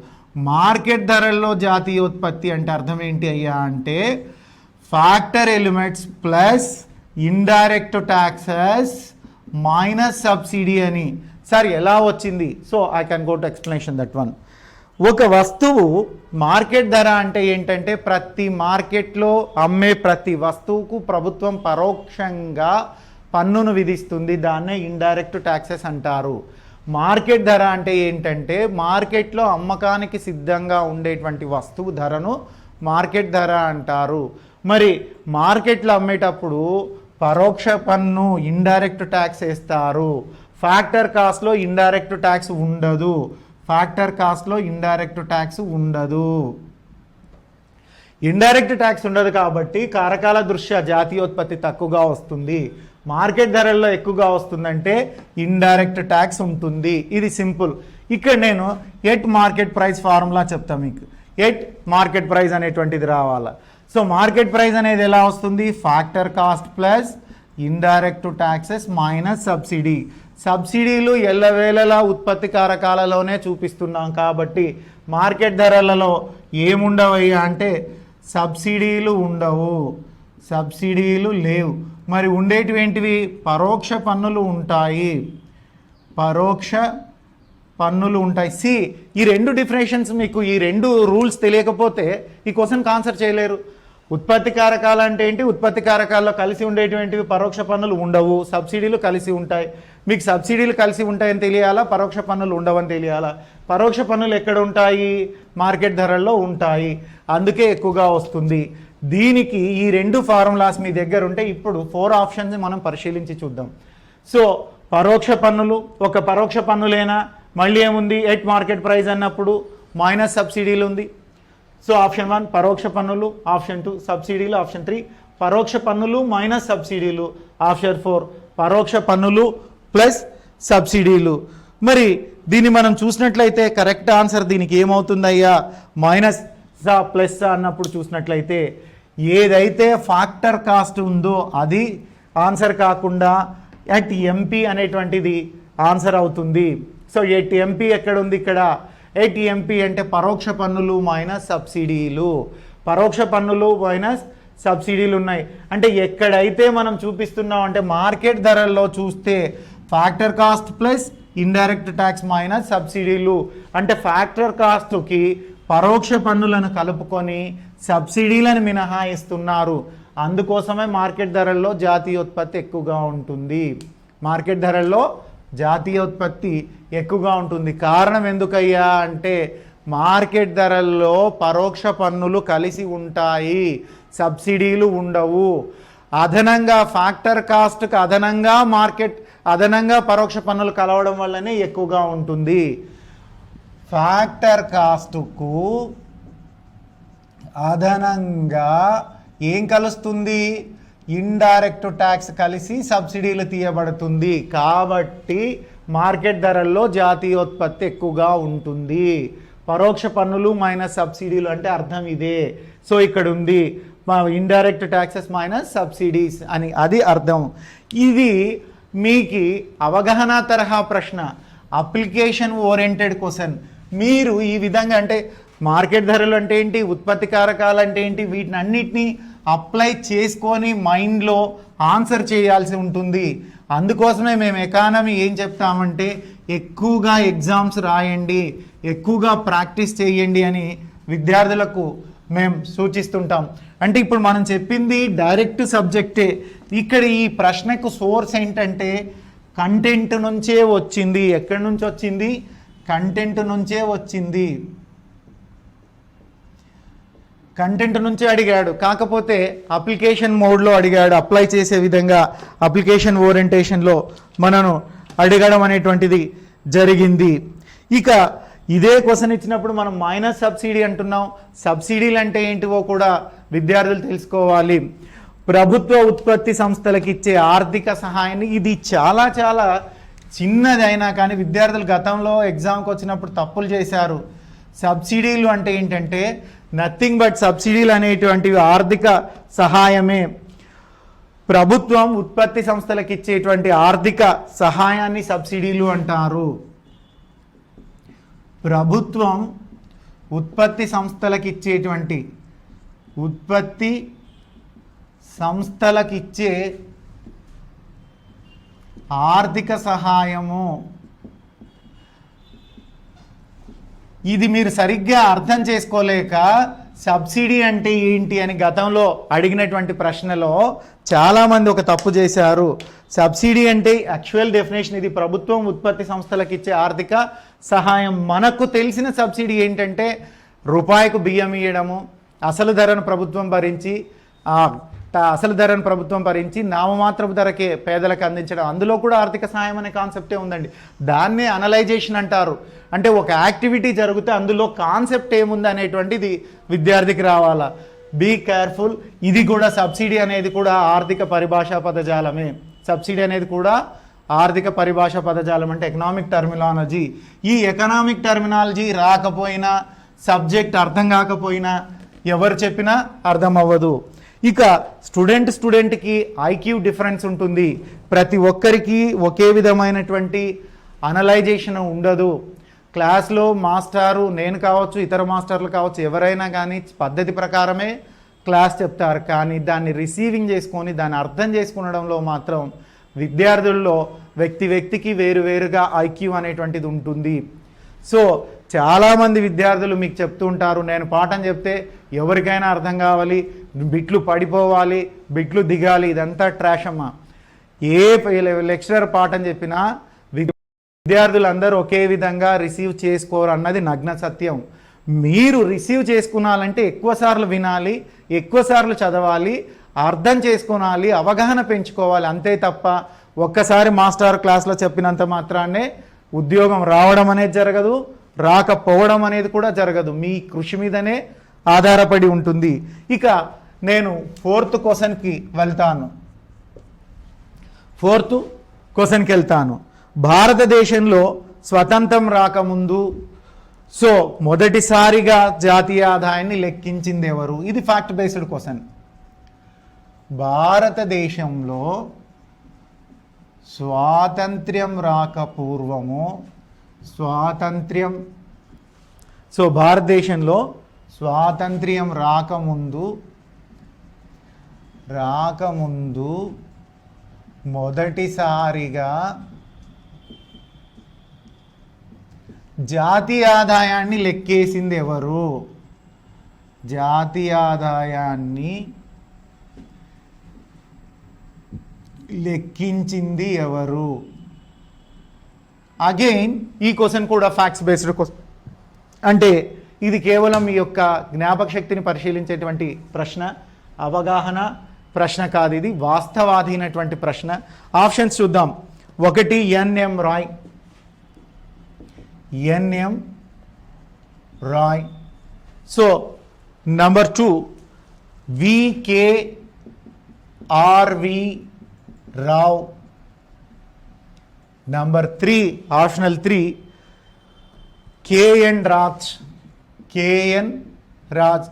మార్కెట్ ధరల్లో జాతీయోత్పత్తి అంటే అర్థం ఏంటి అయ్యా అంటే factor elements plus indirect taxes minus subsidy అని. సార్ ఎలా వచ్చింది? So I can go to explanation that one. ఒక వస్తువు మార్కెట్ ధర అంటే ఏంటంటే ప్రతి మార్కెట్లో అమ్మే ప్రతి వస్తువుకు ప్రభుత్వం పరోక్షంగా పన్నును విధిస్తుంది. దాన్నే ఇండైరెక్ట్ ట్యాక్సెస్ అంటారు. మార్కెట్ ధర అంటే ఏంటంటే మార్కెట్లో అమ్మకానికి సిద్ధంగా ఉండేటువంటి వస్తువు ధరను మార్కెట్ ధర అంటారు. మరి మార్కెట్లో అమ్మేటప్పుడు పరోక్ష పన్ను ఇండైరెక్ట్ ట్యాక్స్ వేస్తారు. ఫ్యాక్టర్ కాస్ట్లో ఇండైరెక్ట్ ట్యాక్స్ ఉండదు. ఫ్యాక్టర్ కాస్ట్లో ఇండైరెక్ట్ ట్యాక్స్ ఉండదు. ఇండైరెక్ట్ ట్యాక్స్ ఉండదు కాబట్టి కారకాల దృష్ట్యా జాతీయోత్పత్తి తక్కువగా వస్తుంది. మార్కెట్ ధరల్లో ఎక్కువగా వస్తుందంటే ఇండైరెక్ట్ ట్యాక్స్ ఉంటుంది. ఇది సింపుల్. ఇక్కడ నేను ఎట్ మార్కెట్ ప్రైస్ ఫార్ములా చెప్తాను మీకు. ఎట్ మార్కెట్ ప్రైస్ అనేటువంటిది రావాలా. సో మార్కెట్ ప్రైస్ అనేది ఎలా వస్తుంది? Factor cost plus indirect taxes minus subsidy. సబ్సిడీలు ఎల్లవేళలా ఉత్పత్తి కారకాలలోనే చూపిస్తున్నాం కాబట్టి మార్కెట్ ధరలలో ఏముండవయ్యా అంటే సబ్సిడీలు ఉండవు, సబ్సిడీలు లేవు. మరి ఉండేటివేంటివి? పరోక్ష పన్నులు ఉంటాయి, పరోక్ష పన్నులు ఉంటాయి. సి ఈ రెండు డిఫరెన్షన్స్ మీకు ఈ రెండు రూల్స్ తెలియకపోతే ఈ క్వశ్చన్కి ఆన్సర్ చేయలేరు. ఉత్పత్తి కారకాలు అంటే ఏంటి? ఉత్పత్తి కారకాల్లో కలిసి ఉండేటువంటివి పరోక్ష పన్నులు ఉండవు, సబ్సిడీలు కలిసి ఉంటాయి. మీకు సబ్సిడీలు కలిసి ఉంటాయని తెలియాలా, పరోక్ష పన్నులు ఉండవని తెలియాలా? పరోక్ష పన్నులు ఎక్కడ ఉంటాయి? మార్కెట్ ధరల్లో ఉంటాయి, అందుకే ఎక్కువగా వస్తుంది. దీనికి ఈ రెండు ఫార్ములాస్ మీ దగ్గర ఉంటే ఇప్పుడు 4 ఆప్షన్స్ మనం పరిశీలించి చూద్దాం. సో పరోక్ష పన్నులు ఒక పరోక్ష పన్నులేనా? మళ్ళీ ఏముంది? ఎట్ మార్కెట్ ప్రైస్ అన్నప్పుడు మైనస్ సబ్సిడీలు ఉంది. సో ఆప్షన్ 1 పరోక్ష పన్నులు, ఆప్షన్ 2 సబ్సిడీలు, ఆప్షన్ 3 పరోక్ష పన్నులు మైనస్ సబ్సిడీలు, ఆప్షన్ 4 పరోక్ష పన్నులు ప్లస్ సబ్సిడీలు. మరి దీన్ని మనం చూసినట్లయితే కరెక్ట్ ఆన్సర్ దీనికి ఏమవుతుందయ్యా? మైనస్ ప్లస్ అన్నప్పుడు చూసినట్లయితే ఏదైతే ఫ్యాక్టర్ కాస్ట్ ఉందో అది ఆన్సర్ కాకుండా ఎట్ ఎంపీ అనేటువంటిది ఆన్సర్ అవుతుంది. సో ఎట్ ఎంపీ ఎక్కడ ఉంది? ఇక్కడ ఎట్ ఎంపీ అంటే పరోక్ష పన్నులు మైనస్ సబ్సిడీలు, పరోక్ష పన్నులు మైనస్ సబ్సిడీలు ఉన్నాయి. అంటే ఎక్కడైతే మనం చూపిస్తున్నాం అంటే మార్కెట్ ధరల్లో చూస్తే factor cost plus indirect tax minus సబ్సిడీలు అంటే ఫ్యాక్టర్ కాస్ట్కి పరోక్ష పన్నులను కలుపుకొని సబ్సిడీలను మినహాయిస్తున్నారు. అందుకోసమే మార్కెట్ ధరల్లో జాతీయోత్పత్తి ఎక్కువగా ఉంటుంది. మార్కెట్ ధరల్లో జాతీయోత్పత్తి ఎక్కువగా ఉంటుంది. కారణం ఎందుకయ్యా అంటే మార్కెట్ ధరల్లో పరోక్ష పన్నులు కలిసి ఉంటాయి, సబ్సిడీలు ఉండవు. అదనంగా ఫ్యాక్టర్ కాస్ట్కి అదనంగా పరోక్ష పన్నులు కలవడం వల్లనే ఎక్కువగా ఉంటుంది. ఫ్యాక్టర్ కాస్ట్కు అదనంగా ఏం కలుస్తుంది? ఇండైరెక్ట్ ట్యాక్స్ కలిసి సబ్సిడీలు తీయబడుతుంది. కాబట్టి మార్కెట్ ధరల్లో జాతీయోత్పత్తి ఎక్కువగా ఉంటుంది. పరోక్ష పన్నులు మైనస్ సబ్సిడీలు అంటే అర్థం ఇదే. సో ఇక్కడ ఉంది ఇండైరెక్ట్ ట్యాక్సెస్ మైనస్ సబ్సిడీస్ అని, అది అర్థం. ఇది మీకు అవగాహన తరహా ప్రశ్న, అప్లికేషన్ ఓరియంటెడ్ క్వశ్చన్. మీరు ఈ విధంగా అంటే మార్కెట్ ధరలు అంటే ఏంటి, ఉత్పత్తి కారకాలు అంటే ఏంటి, వీటిని అన్నిటినీ అప్లై చేసుకొని మైండ్లో ఆన్సర్ చేయాల్సి ఉంటుంది. అందుకోసమే మేము ఎకానమీ ఏం చెప్తామంటే ఎక్కువగా ఎగ్జామ్స్ రాయండి, ఎక్కువగా ప్రాక్టీస్ చేయండి అని విద్యార్థులకు మేము సూచిస్తుంటాం. అంటే ఇప్పుడు మనం చెప్పింది డైరెక్ట్ సబ్జెక్టే. ఇక్కడ ఈ ప్రశ్నకు సోర్స్ ఏంటంటే కంటెంట్ నుంచే వచ్చింది. ఎక్కడి నుంచి వచ్చింది? కంటెంట్ నుంచే వచ్చింది. కంటెంట్ నుంచే అడిగాడు, కాకపోతే అప్లికేషన్ మోడ్లో అడిగాడు. అప్లై చేసే విధంగా అప్లికేషన్ ఓరియంటేషన్లో మనను అడగడం అనేటువంటిది జరిగింది. ఇక ఇదే క్వశ్చన్ ఇచ్చినప్పుడు మనం మైనస్ సబ్సిడీ అంటున్నాం. సబ్సిడీలు అంటే ఏంటివో కూడా విద్యార్థులు తెలుసుకోవాలి. ప్రభుత్వ ఉత్పత్తి సంస్థలకు ఇచ్చే ఆర్థిక సహాయాన్ని, ఇది చాలా చాలా చిన్నదైనా కానీ విద్యార్థులు గతంలో ఎగ్జామ్కి వచ్చినప్పుడు తప్పులు చేశారు. సబ్సిడీలు అంటే ఏంటంటే నథింగ్ బట్ సబ్సిడీలు అనేటువంటివి ఆర్థిక సహాయమే. ప్రభుత్వం ఉత్పత్తి సంస్థలకు ఇచ్చేటువంటి ఆర్థిక సహాయాన్ని సబ్సిడీలు అంటారు. ప్రభుత్వం ఉత్పత్తి సంస్థలకు ఇచ్చేటువంటి ఉత్పత్తి సంస్థలకు ఇచ్చే ఆర్థిక సహాయము, ఇది మీరు సరిగ్గా అర్థం చేసుకోలేక సబ్సిడీ అంటే ఏంటి అని గతంలో అడిగినటువంటి ప్రశ్నలో చాలామంది ఒక తప్పు చేశారు. సబ్సిడీ అంటే యాక్చువల్ డెఫినేషన్ ఇది ప్రభుత్వం ఉత్పత్తి సంస్థలకు ఇచ్చే ఆర్థిక సహాయం. మనకు తెలిసిన సబ్సిడీ ఏంటంటే రూపాయికు బియ్యం ఇవ్వడము, అసలు ధరను ప్రభుత్వం భరించి నామమాత్రపు ధరకే పేదలకు అందించడం, అందులో కూడా ఆర్థిక సహాయం అనే కాన్సెప్టే ఉందండి. దాన్నే అనలైజేషన్ అంటారు. అంటే ఒక యాక్టివిటీ జరిగితే అందులో కాన్సెప్ట్ ఏముంది అనేటువంటిది విద్యార్థికి రావాలా. Be careful. ఇది కూడా సబ్సిడీ అనేది కూడా ఆర్థిక పరిభాషా పదజాలమే. సబ్సిడీ అనేది కూడా ఆర్థిక పరిభాషా పదజాలం, అంటే ఎకనామిక్ టర్మినాలజీ. ఈ ఎకనామిక్ టర్మినాలజీ రాకపోయినా, సబ్జెక్ట్ అర్థం కాకపోయినా, ఎవరు చెప్పినా అర్థం అవ్వదు. ఇక స్టూడెంట్కి ఐక్యూ డిఫరెన్స్ ఉంటుంది. ప్రతి ఒక్కరికి ఒకే విధమైనటువంటి అనలైజేషన్ ఉండదు. క్లాస్లో మాస్టారు, నేను కావచ్చు, ఇతర మాస్టర్లు కావచ్చు, ఎవరైనా కానీ పద్ధతి ప్రకారమే క్లాస్ చెప్తారు. కానీ దాన్ని రిసీవింగ్ చేసుకొని దాన్ని అర్థం చేసుకునడంలో మాత్రం విద్యార్థుల్లో వ్యక్తికి వేరువేరుగా ఐక్యూ అనేటువంటిది ఉంటుంది. సో చాలామంది విద్యార్థులు మీకు చెప్తూ ఉంటారు, నేను పాఠం చెప్తే ఎవరికైనా అర్థం కావాలి, బిట్లు పడిపోవాలి, బిట్లు దిగాలి, ఇదంతా ట్రాష్ అమ్మ. ఏ లెక్చరర్ పాఠం చెప్పినా విద్యార్థులందరూ ఒకే విధంగా రిసీవ్ చేసుకోరు అన్నది నగ్న సత్యం. మీరు రిసీవ్ చేసుకున్నాలంటే ఎక్కువసార్లు వినాలి, ఎక్కువసార్లు చదవాలి, అర్థం చేసుకోవాలి, అవగాహన పెంచుకోవాలి. అంతే తప్ప ఒక్కసారి మాస్టర్ క్లాస్లో చెప్పినంత మాత్రాన్నే ఉద్యోగం రావడం అనేది జరగదు, రాకపోవడం అనేది కూడా జరగదు. మీ కృషి మీదనే ఆధారపడి ఉంటుంది. ఇక నేను ఫోర్త్ క్వశ్చన్కి వెళ్తాను. భారతదేశంలో స్వతంత్రం రాకముందు మొదటిసారిగా జాతీయ ఆదాయాన్ని లెక్కించింది ఎవరు? ఇది ఫ్యాక్ట్ బేస్డ్ క్వశ్చన్. భారతదేశంలో స్వాతంత్ర్యం రాకపూర్వము, భారతదేశంలో స్వాతంత్ర్యం రాకముందు మొదటిసారిగా జాతీయ ఆదాయాన్ని లెక్కేసింది ఎవరు? జాతీయ ఆదాయాన్ని లెక్కించింది ఎవరు? అగైన్ ఈ క్వశ్చన్ కూడా ఫ్యాక్ట్స్ బేస్డ్ క్వశ్చన్. అంటే ఇది కేవలం మీ యొక్క జ్ఞాపక శక్తిని పరిశీలించేటువంటి ప్రశ్న, అవగాహన ప్రశ్న కాదు. ఇది వాస్తవాధీనటువంటి ప్రశ్న. ఆప్షన్స్ చూద్దాం. 1 NM Roy, number 2 VKRV Rao, number 3 optional 3 KN Raj,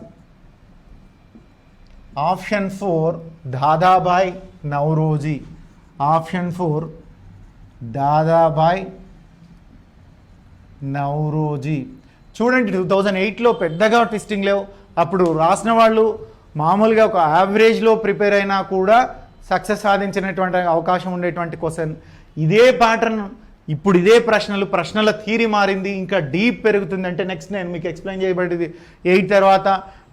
option 4 Dadabhai Naoroji, option 4 Dadabhai Naoroji. చూడండి 2008లో పెద్దగా ట్విస్టింగ్ లేవు. అప్పుడు రాసిన వాళ్ళు మామూలుగా ఒక యావరేజ్లో ప్రిపేర్ అయినా కూడా సక్సెస్ సాధించినటువంటి అవకాశం ఉండేటువంటి క్వశ్చన్. ఇదే ప్యాటర్న్ ఇప్పుడు ఇదే ప్రశ్నల థీరీ మారింది, ఇంకా డీప్ పెరుగుతుంది. అంటే నెక్స్ట్ నేను మీకు ఎక్స్ప్లెయిన్ చేయబడింది 8 తర్వాత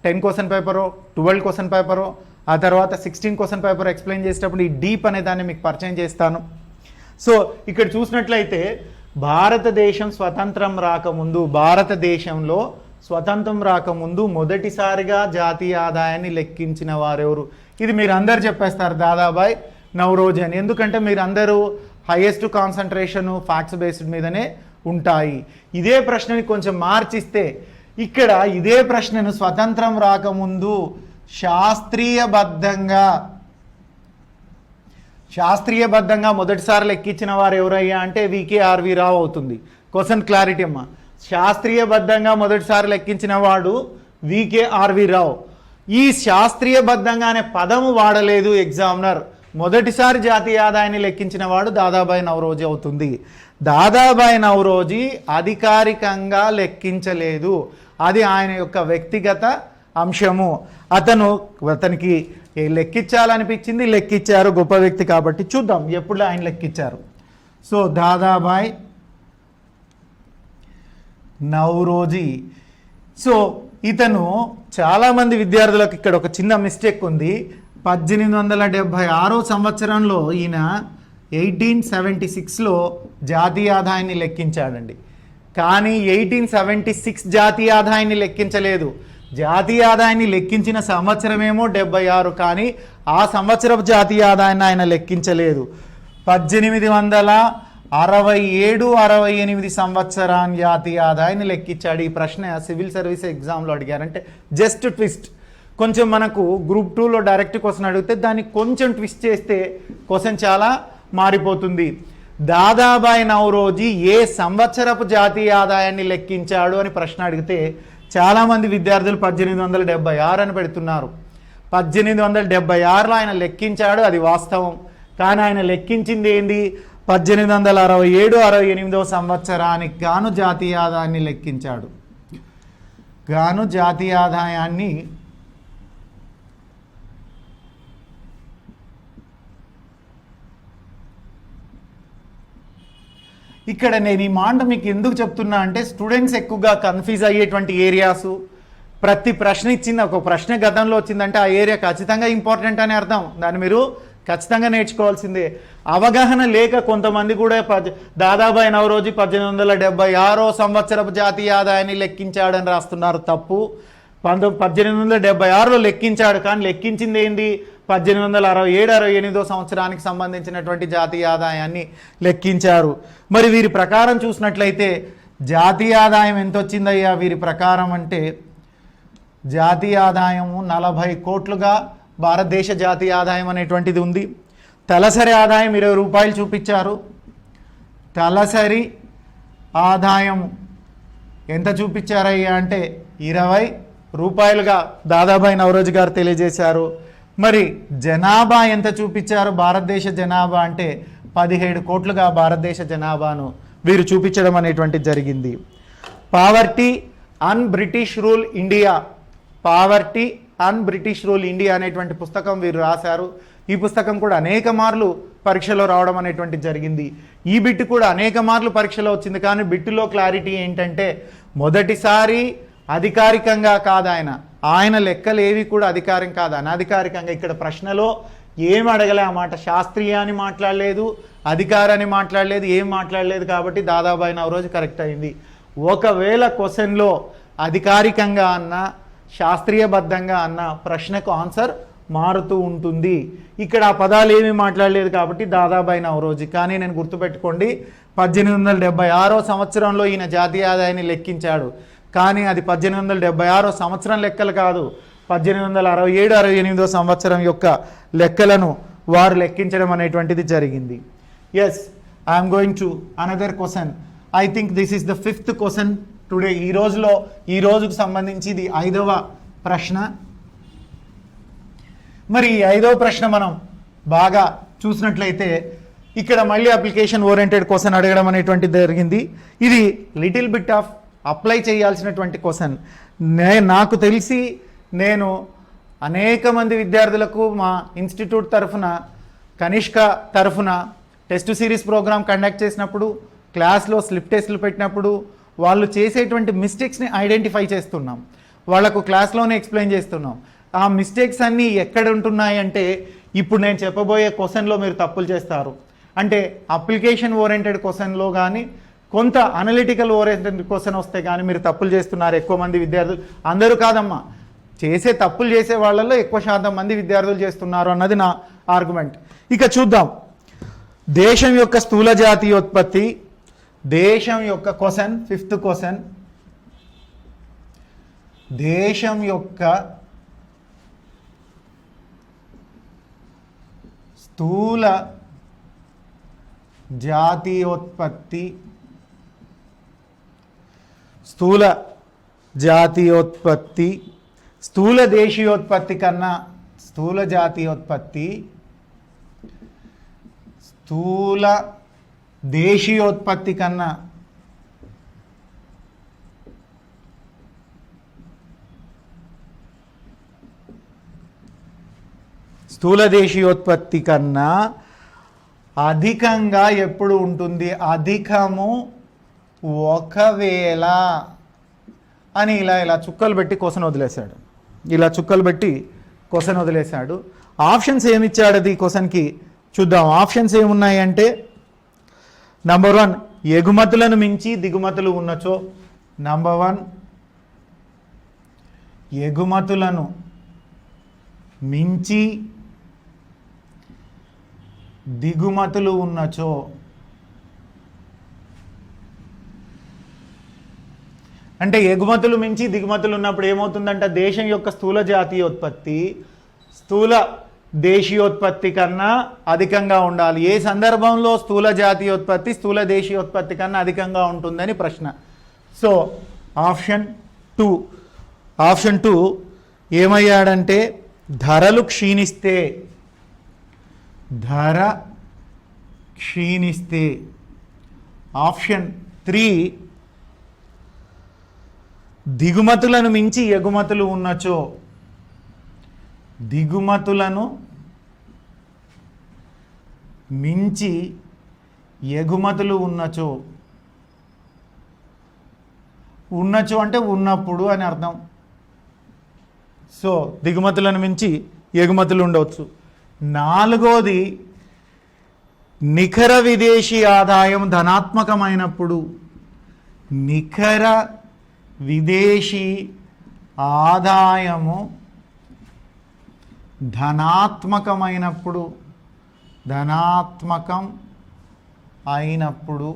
10 క్వశ్చన్ పేపరు, 12 క్వశ్చన్ పేపరు, ఆ తర్వాత 16 క్వశ్చన్ పేపర్ ఎక్స్ప్లెయిన్ చేసేటప్పుడు ఈ డీప్ అనే దాన్ని మీకు పరిచయం చేస్తాను. సో ఇక్కడ చూసినట్లయితే భారతదేశంలో స్వతంత్రం రాకముందు మొదటిసారిగా జాతీయ ఆదాయాన్ని లెక్కించిన వారెవరు? ఇది మీరు అందరు చెప్పేస్తారు, దాదాబాయ్ నౌరోజీ అని. ఎందుకంటే మీరు అందరూ హైయెస్ట్ కాన్సన్ట్రేషన్ ఫ్యాక్ట్స్ బేస్డ్ మీదనే ఉంటాయి. ఇదే ప్రశ్నని కొంచెం మార్చిస్తే ఇక్కడ ఇదే ప్రశ్నను స్వతంత్రం రాకముందు శాస్త్రీయబద్ధంగా మొదటిసారి లెక్కించిన వారు ఎవరయ్యా అంటే వికేఆర్వి రావు అవుతుంది. క్వశ్చన్ క్లారిటీ అమ్మా. శాస్త్రీయబద్ధంగా మొదటిసారి లెక్కించిన వాడు వికేఆర్వి రావు. ఈ శాస్త్రీయబద్ధంగా అనే పదము వాడలేదు ఎగ్జామినర్. మొదటిసారి జాతీయ ఆదాయాన్ని లెక్కించిన వాడు దాదాబాయి నవరోజీ అవుతుంది. దాదాబాయి నవరోజీ అధికారికంగా లెక్కించలేదు, అది ఆయన యొక్క వ్యక్తిగత అంశము. అతనికి లెక్కించాలనిపించింది, లెక్కించారు, గొప్ప వ్యక్తి కాబట్టి. చూద్దాం ఎప్పుడు ఆయన లెక్కించారు. సో దాదాబాయి నవరోజీ. సో ఇతను చాలామంది విద్యార్థులకు ఇక్కడ ఒక చిన్న మిస్టేక్ ఉంది. 1876 సంవత్సరంలో ఈయన 1876లో జాతీయ ఆదాయాన్ని లెక్కించాడండి. కానీ 1876 జాతీయ ఆదాయాన్ని లెక్కించలేదు. జాతీయ ఆదాయాన్ని లెక్కించిన సంవత్సరమేమో 76, కానీ ఆ సంవత్సరపు జాతీయ ఆదాయాన్ని ఆయన లెక్కించలేదు. 1867-68 సంవత్సరాన్ని జాతీయ ఆదాయాన్ని లెక్కించాడు. ఈ ప్రశ్న సివిల్ సర్వీస్ ఎగ్జామ్లో అడిగారంటే జస్ట్ ట్విస్ట్. కొంచెం మనకు గ్రూప్ 2లో డైరెక్ట్ క్వశ్చన్ అడిగితే దాన్ని కొంచెం ట్విస్ట్ చేస్తే క్వశ్చన్ చాలా మారిపోతుంది. దాదాబాయి నవరోజీ ఏ సంవత్సరపు జాతీయ ఆదాయాన్ని లెక్కించాడు అని ప్రశ్న అడిగితే చాలామంది విద్యార్థులు 1876 అని పెడుతున్నారు. 1876లో ఆయన లెక్కించాడు, అది వాస్తవం. కానీ ఆయన లెక్కించింది ఏంది? 1867-68 సంవత్సరానికి గాను జాతీయ ఆదాయాన్ని లెక్కించాడు. జాతీయ ఆదాయాన్ని ఇక్కడ నేను ఈ మాట మీకు ఎందుకు చెప్తున్నా అంటే స్టూడెంట్స్ ఎక్కువగా కన్ఫ్యూజ్ అయ్యేటువంటి ఏరియాసు. ప్రతి ప్రశ్న ఇచ్చింది, ఒక ప్రశ్న గతంలో వచ్చిందంటే ఆ ఏరియా ఖచ్చితంగా ఇంపార్టెంట్ అని అర్థం. దాన్ని మీరు ఖచ్చితంగా నేర్చుకోవాల్సిందే. అవగాహన లేక కొంతమంది కూడా దాదాబాయి నవరోజీ 1876 సంవత్సరపు జాతీయ ఆదాయాన్ని లెక్కించాడని రాస్తున్నారు. తప్పు. 1876లో లెక్కించాడు, కానీ లెక్కించింది ఏంది? 1867-68 సంవత్సరానికి సంబంధించినటువంటి జాతీయ ఆదాయాన్ని లెక్కించారు. మరి వీరి ప్రకారం చూసినట్లయితే జాతీయ ఆదాయం ఎంత వచ్చిందయ్యా వీరి ప్రకారం అంటే, జాతీయ ఆదాయము 40 కోట్లుగా భారతదేశ జాతీయ ఆదాయం అనేటువంటిది ఉంది. తలసరి ఆదాయం 20 రూపాయలు చూపించారు. తలసరి ఆదాయం ఎంత చూపించారయ్యా అంటే 20 రూపాయలుగా దాదాబాయి నవరోజీ గారు తెలియజేశారు. మరి జనాభా ఎంత చూపించారు? భారతదేశ జనాభా అంటే 17 కోట్లుగా భారతదేశ జనాభాను వీరు చూపించడం అనేటువంటిది జరిగింది. పావర్టీ అన్ బ్రిటిష్ రూల్ ఇండియా, పావర్టీ అన్ బ్రిటిష్ రూల్ ఇండియా అనేటువంటి పుస్తకం వీరు రాశారు. ఈ పుస్తకం కూడా అనేక మార్లు పరీక్షలో రావడం అనేటువంటిది జరిగింది. ఈ బిట్ కూడా అనేక మార్లు పరీక్షలో వచ్చింది. కానీ బిట్టులో క్లారిటీ ఏంటంటే మొదటిసారి అధికారికంగా కాదు, ఆయన లెక్కలు ఏవి కూడా అధికారం కాదు, అనధికారికంగా. ఇక్కడ ప్రశ్నలో ఏం అడగలే ఆ మాట. శాస్త్రీయ అని మాట్లాడలేదు, అధికారాన్ని మాట్లాడలేదు, ఏం మాట్లాడలేదు. కాబట్టి దాదాబాయి నవరోజీ కరెక్ట్ అయింది. ఒకవేళ క్వశ్చన్లో అధికారికంగా అన్న శాస్త్రీయబద్ధంగా అన్న ప్రశ్నకు ఆన్సర్ మారుతూ ఉంటుంది. ఇక్కడ ఆ పదాలు ఏమీ మాట్లాడలేదు కాబట్టి దాదాబాయి నవరోజీ. కానీ నేను గుర్తుపెట్టుకోండి, 1876 సంవత్సరంలో ఈయన జాతీయ ఆదాయాన్ని లెక్కించాడు. కానీ అది 1876 సంవత్సరం లెక్కలు కాదు, 1867-68 సంవత్సరం యొక్క లెక్కలను వారు లెక్కించడం అనేటువంటిది జరిగింది. Yes, I'm going to another question. I think this is the 5th question today. ఈ రోజుకు సంబంధించి ఇది 5వ ప్రశ్న. మరి ఈ 5వ ప్రశ్న మనం బాగా చూసినట్లయితే ఇక్కడ మళ్ళీ అప్లికేషన్ ఓరియంటెడ్ క్వశ్చన్ అడగడం అనేటువంటిది జరిగింది. ఇది లిటిల్ బిట్ ఆఫ్ అప్లై చేయాల్సినటువంటి క్వశ్చన్. నాకు తెలిసి నేను అనేక మంది విద్యార్థులకు మా ఇన్స్టిట్యూట్ తరఫున, కనిష్క తరఫున టెస్ట్ సిరీస్ ప్రోగ్రామ్ కండక్ట్ చేసినప్పుడు, క్లాస్లో స్లిప్ టెస్టులు పెట్టినప్పుడు వాళ్ళు చేసేటువంటి మిస్టేక్స్ని ఐడెంటిఫై చేస్తున్నాం, వాళ్ళకు క్లాస్లోనే ఎక్స్ప్లెయిన్ చేస్తున్నాం. ఆ మిస్టేక్స్ అన్నీ ఎక్కడ ఉంటున్నాయి అంటే ఇప్పుడు నేను చెప్పబోయే క్వశ్చన్లో మీరు తప్పులు చేస్తారు. అంటే అప్లికేషన్ ఓరియంటెడ్ క్వశ్చన్లో కానీ కొంత అనలిటికల్ ఓరియంటెడ్ క్వశ్చన్ వస్తే కానీ మీరు తప్పులు చేస్తున్నారు ఎక్కువ మంది విద్యార్థులు. అందరూ కాదమ్మా, తప్పులు చేసే వాళ్ళల్లో ఎక్కువ శాతం మంది విద్యార్థులు చేస్తున్నారు అన్నది నా ఆర్గ్యుమెంట్. ఇక చూద్దాం. దేశం యొక్క స్థూల జాతీయోత్పత్తి దేశం యొక్క క్వశ్చన్, 5th క్వశ్చన్, దేశం యొక్క స్థూల జాతీయోత్పత్తి, స్థూల జాతీయోత్పత్తి స్థూల దేశీయోత్పత్తి కన్నా, స్థూల జాతీయోత్పత్తి స్థూల దేశీయోత్పత్తి కన్నా స్థూల దేశీయోత్పత్తి కన్నా అధికంగా ఎప్పుడు ఉంటుంది? అధికము ఒకవేళ అని ఇలా చుక్కలు పెట్టి క్వశ్చన్ వదిలేశాడు. ఇలా చుక్కలు పెట్టి క్వశ్చన్ వదిలేశాడు. ఆప్షన్స్ ఏమిచ్చాడు అది క్వశ్చన్కి చూద్దాం. ఆప్షన్స్ ఏమున్నాయి అంటే, నంబర్ 1 ఎగుమతులను మించి దిగుమతులు ఉన్నచో, నంబర్ 1 ఎగుమతులను మించి దిగుమతులు ఉన్నచో, అంటే ఎగుమతులు మించి దిగుమతులు ఉన్నప్పుడు ఏమవుతుందంటే దేశం యొక్క స్థూల జాతీయోత్పత్తి స్థూల దేశీయోత్పత్తి కన్నా అధికంగా ఉండాలి. ఏ సందర్భంలో స్థూల జాతీయోత్పత్తి స్థూల దేశీయోత్పత్తి కన్నా అధికంగా ఉంటుందని ప్రశ్న. సో ఆప్షన్ 2 ఏమయ్యాడంటే ధరలు క్షీణిస్తే, ధర క్షీణిస్తే. ఆప్షన్ 3 దిగుమతులను మించి ఎగుమతులు ఉన్నచో, దిగుమతులను మించి ఎగుమతులు ఉన్నచో అంటే ఉన్నప్పుడు అని అర్థం. సో దిగుమతులను మించి ఎగుమతులు ఉండవచ్చు. 4వది నికర విదేశీ ఆదాయం ధనాత్మకమైనప్పుడు, నికర విదేశీ ఆదాయము ధనాత్మకమైనప్పుడు, ధనాత్మకం అయినప్పుడు.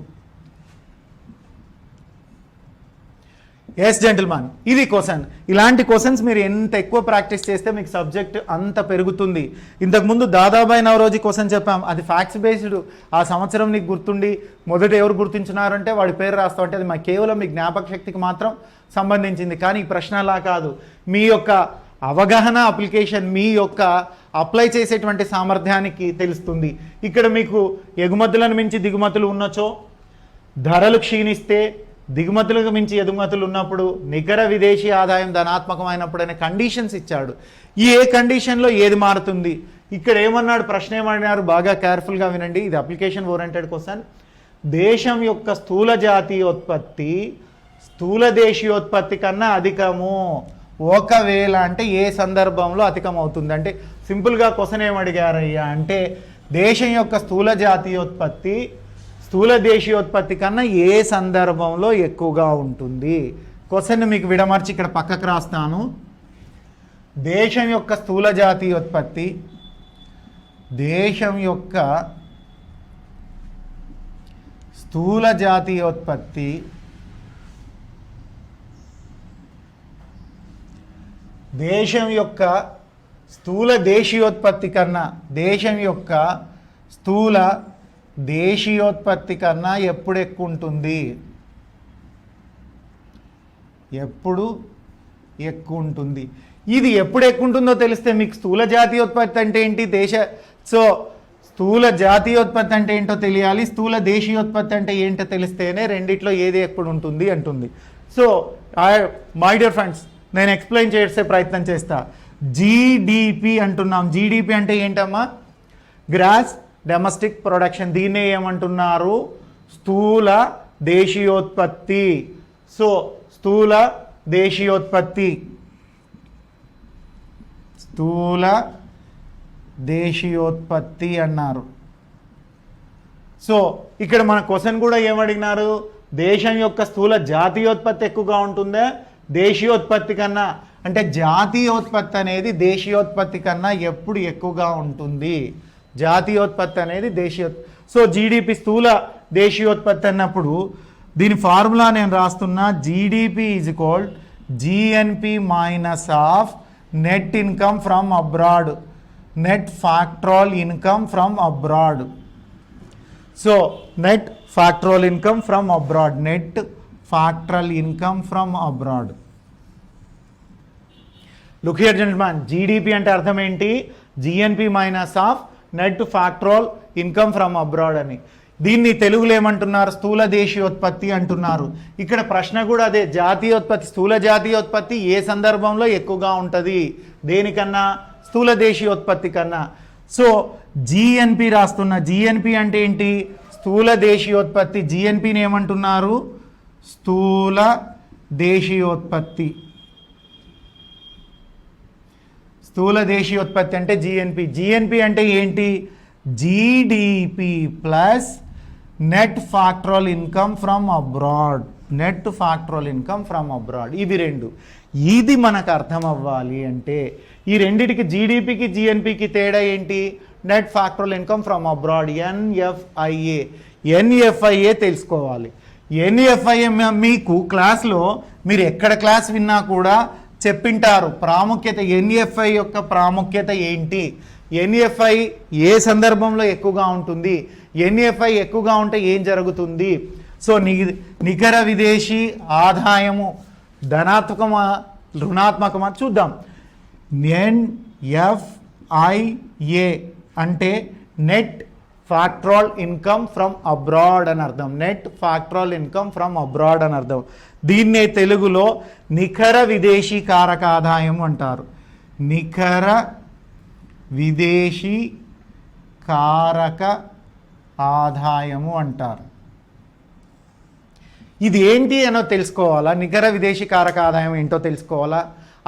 ఎస్ జెంటిల్మన్, ఇది క్వశ్చన్. ఇలాంటి క్వశ్చన్స్ మీరు ఎంత ఎక్కువ ప్రాక్టీస్ చేస్తే మీకు సబ్జెక్ట్ అంత పెరుగుతుంది. ఇంతకుముందు దాదాబాయి నవరోజీ క్వశ్చన్ చెప్పాం, అది ఫ్యాక్ట్స్ బేస్డ్. ఆ సంవత్సరం నీకు గుర్తుండి మొదట ఎవరు గుర్తించినారంటే వాడి పేరు రాస్తావు, అంటే అది కేవలం మీ జ్ఞాపక శక్తికి మాత్రం సంబంధించింది. కానీ ఈ ప్రశ్న అలా కాదు. మీ యొక్క అవగాహన అప్లికేషన్, మీ యొక్క అప్లై చేసేటువంటి సామర్థ్యానికి తెలుస్తుంది. ఇక్కడ మీకు ఎగుమతులను మించి దిగుమతులు ఉన్నచో, ధరలు క్షీణిస్తే, దిగుమతులకు మించి ఎగుమతులు ఉన్నప్పుడు, నికర విదేశీ ఆదాయం ధనాత్మకమైనప్పుడు అనే కండిషన్స్ ఇచ్చాడు. ఈ ఏ కండిషన్లో ఏది మారుతుంది? ఇక్కడ ఏమన్నాడు, ప్రశ్న ఏమన్నారు, బాగా కేర్ఫుల్గా వినండి. ఇది అప్లికేషన్ ఓరియంటెడ్ క్వశ్చన్. దేశం యొక్క స్థూల జాతీయోత్పత్తి స్థూల దేశీయోత్పత్తి కన్నా అధికము ఒకవేళ, అంటే ఏ సందర్భంలో అధికం అవుతుంది అంటే, సింపుల్గా క్వశ్చన్ ఏమడిగారయ్యా అంటే దేశం యొక్క స్థూల జాతీయోత్పత్తి స్థూల దేశీయోత్పత్తి కన్నా ఏ సందర్భంలో ఎక్కువగా ఉంటుంది. క్వశ్చన్ మీకు విడమర్చి ఇక్కడ పక్కకు రాస్తాను. దేశం యొక్క స్థూల జాతీయోత్పత్తి, దేశం యొక్క స్థూల జాతీయోత్పత్తి దేశం యొక్క స్థూల దేశీయోత్పత్తి కన్నా, దేశం యొక్క స్థూల దేశీయోత్పత్తి కన్నా ఎప్పుడు ఎక్కువ ఉంటుంది? ఎప్పుడు ఎక్కువ ఉంటుంది? ఇది ఎప్పుడు ఎక్కువ ఉంటుందో తెలిస్తే మీకు స్థూల జాతీయోత్పత్తి అంటే ఏంటి, స్థూల జాతీయోత్పత్తి అంటే ఏంటో తెలియాలి. స్థూల దేశీయోత్పత్తి అంటే ఏంటో తెలిస్తేనే రెండిట్లో ఏది ఎప్పుడు ఉంటుంది అంటుంది. సో మై డియర్ ఫ్రెండ్స్, నేను ఎక్స్ప్లెయిన్ చేసే ప్రయత్నం చేస్తా. జీడిపి అంటున్నాం. జీడిపి అంటే ఏంటమ్మా? Gross domestic production. దీన్నే ఏమంటున్నారు? స్థూల దేశీయోత్పత్తి. సో స్థూల దేశీయోత్పత్తి, స్థూల దేశీయోత్పత్తి అన్నారు. సో ఇక్కడ మన క్వశ్చన్ కూడా ఏమడిగినారు, దేశం యొక్క స్థూల జాతీయోత్పత్తి ఎక్కువగా ఉంటుందా దేశీయోత్పత్తి కన్నా? అంటే జాతీయోత్పత్తి అనేది దేశీయోత్పత్తి కన్నా ఎప్పుడు ఎక్కువగా ఉంటుంది? జాతీయోత్పత్తి అనేది సో జీడిపి స్థూల దేశీయోత్పత్తి అన్నప్పుడు దీని ఫార్ములా నేను రాస్తున్నా, GDP is equal GNP minus of net income from abroad, net factoral income from abroad. So net factoral income from abroad, net factoral income from abroad. Look here gentlemen, GDP అంటే అర్థం ఏంటి? GNP minus of net factoral income from abroad అని. దీన్ని తెలుగులో ఏమంటున్నారు? స్థూల దేశీయోత్పత్తి అంటున్నారు. ఇక్కడ ప్రశ్న కూడా అదే, జాతీయోత్పత్తి, స్థూల జాతీయోత్పత్తి ఏ సందర్భంలో ఎక్కువగా ఉంటుంది? దేనికన్నా? స్థూల దేశీయోత్పత్తి కన్నా. సో జిఎన్పి రాస్తున్న, జిఎన్పి అంటే ఏంటి? స్థూల దేశీయోత్పత్తి. జిఎన్పిని ఏమంటున్నారు? స్థూల దేశీయోత్పత్తి. స్థూల దేశీయోత్పత్తి అంటే జిఎన్పి. జిఎన్పి అంటే ఏంటి? GDP plus net factoral income from abroad, net factoral income from abroad. ఇవి రెండు. ఇది మనకు అర్థం అవ్వాలి అంటే ఈ రెండిటికి, జీడిపికి జిఎన్పికి తేడా ఏంటి? Net factoral income from abroad, NFIA. NFIA తెలుసుకోవాలి. ఎన్ఎఫ్ఐఏ మీకు క్లాస్లో మీరు ఎక్కడ క్లాస్ విన్నా కూడా చెప్పింటారు ప్రాముఖ్యత. ఎన్ఎఫ్ఐ యొక్క ప్రాముఖ్యత ఏంటి? ఎన్ఎఫ్ఐ ఏ సందర్భంలో ఎక్కువగా ఉంటుంది? ఎన్ఎఫ్ఐ ఎక్కువగా ఉంటే ఏం జరుగుతుంది? సో నికర విదేశీ ఆదాయము ధనాత్మకమా రుణాత్మకమా చూద్దాం. ఎన్ఎఫ్ఐఏ అంటే net factoral income from abroad అని అర్థం. Net factoral income from abroad అని అర్థం. దీన్నే తెలుగులో నికర విదేశీ కారక ఆదాయం అంటారు. నికర విదేశీ కారక ఆదాయము అంటారు. ఇది ఏంటి అనో తెలుసుకోవాలా? నికర విదేశీ కారక ఆదాయం ఏంటో తెలుసుకోవాలా?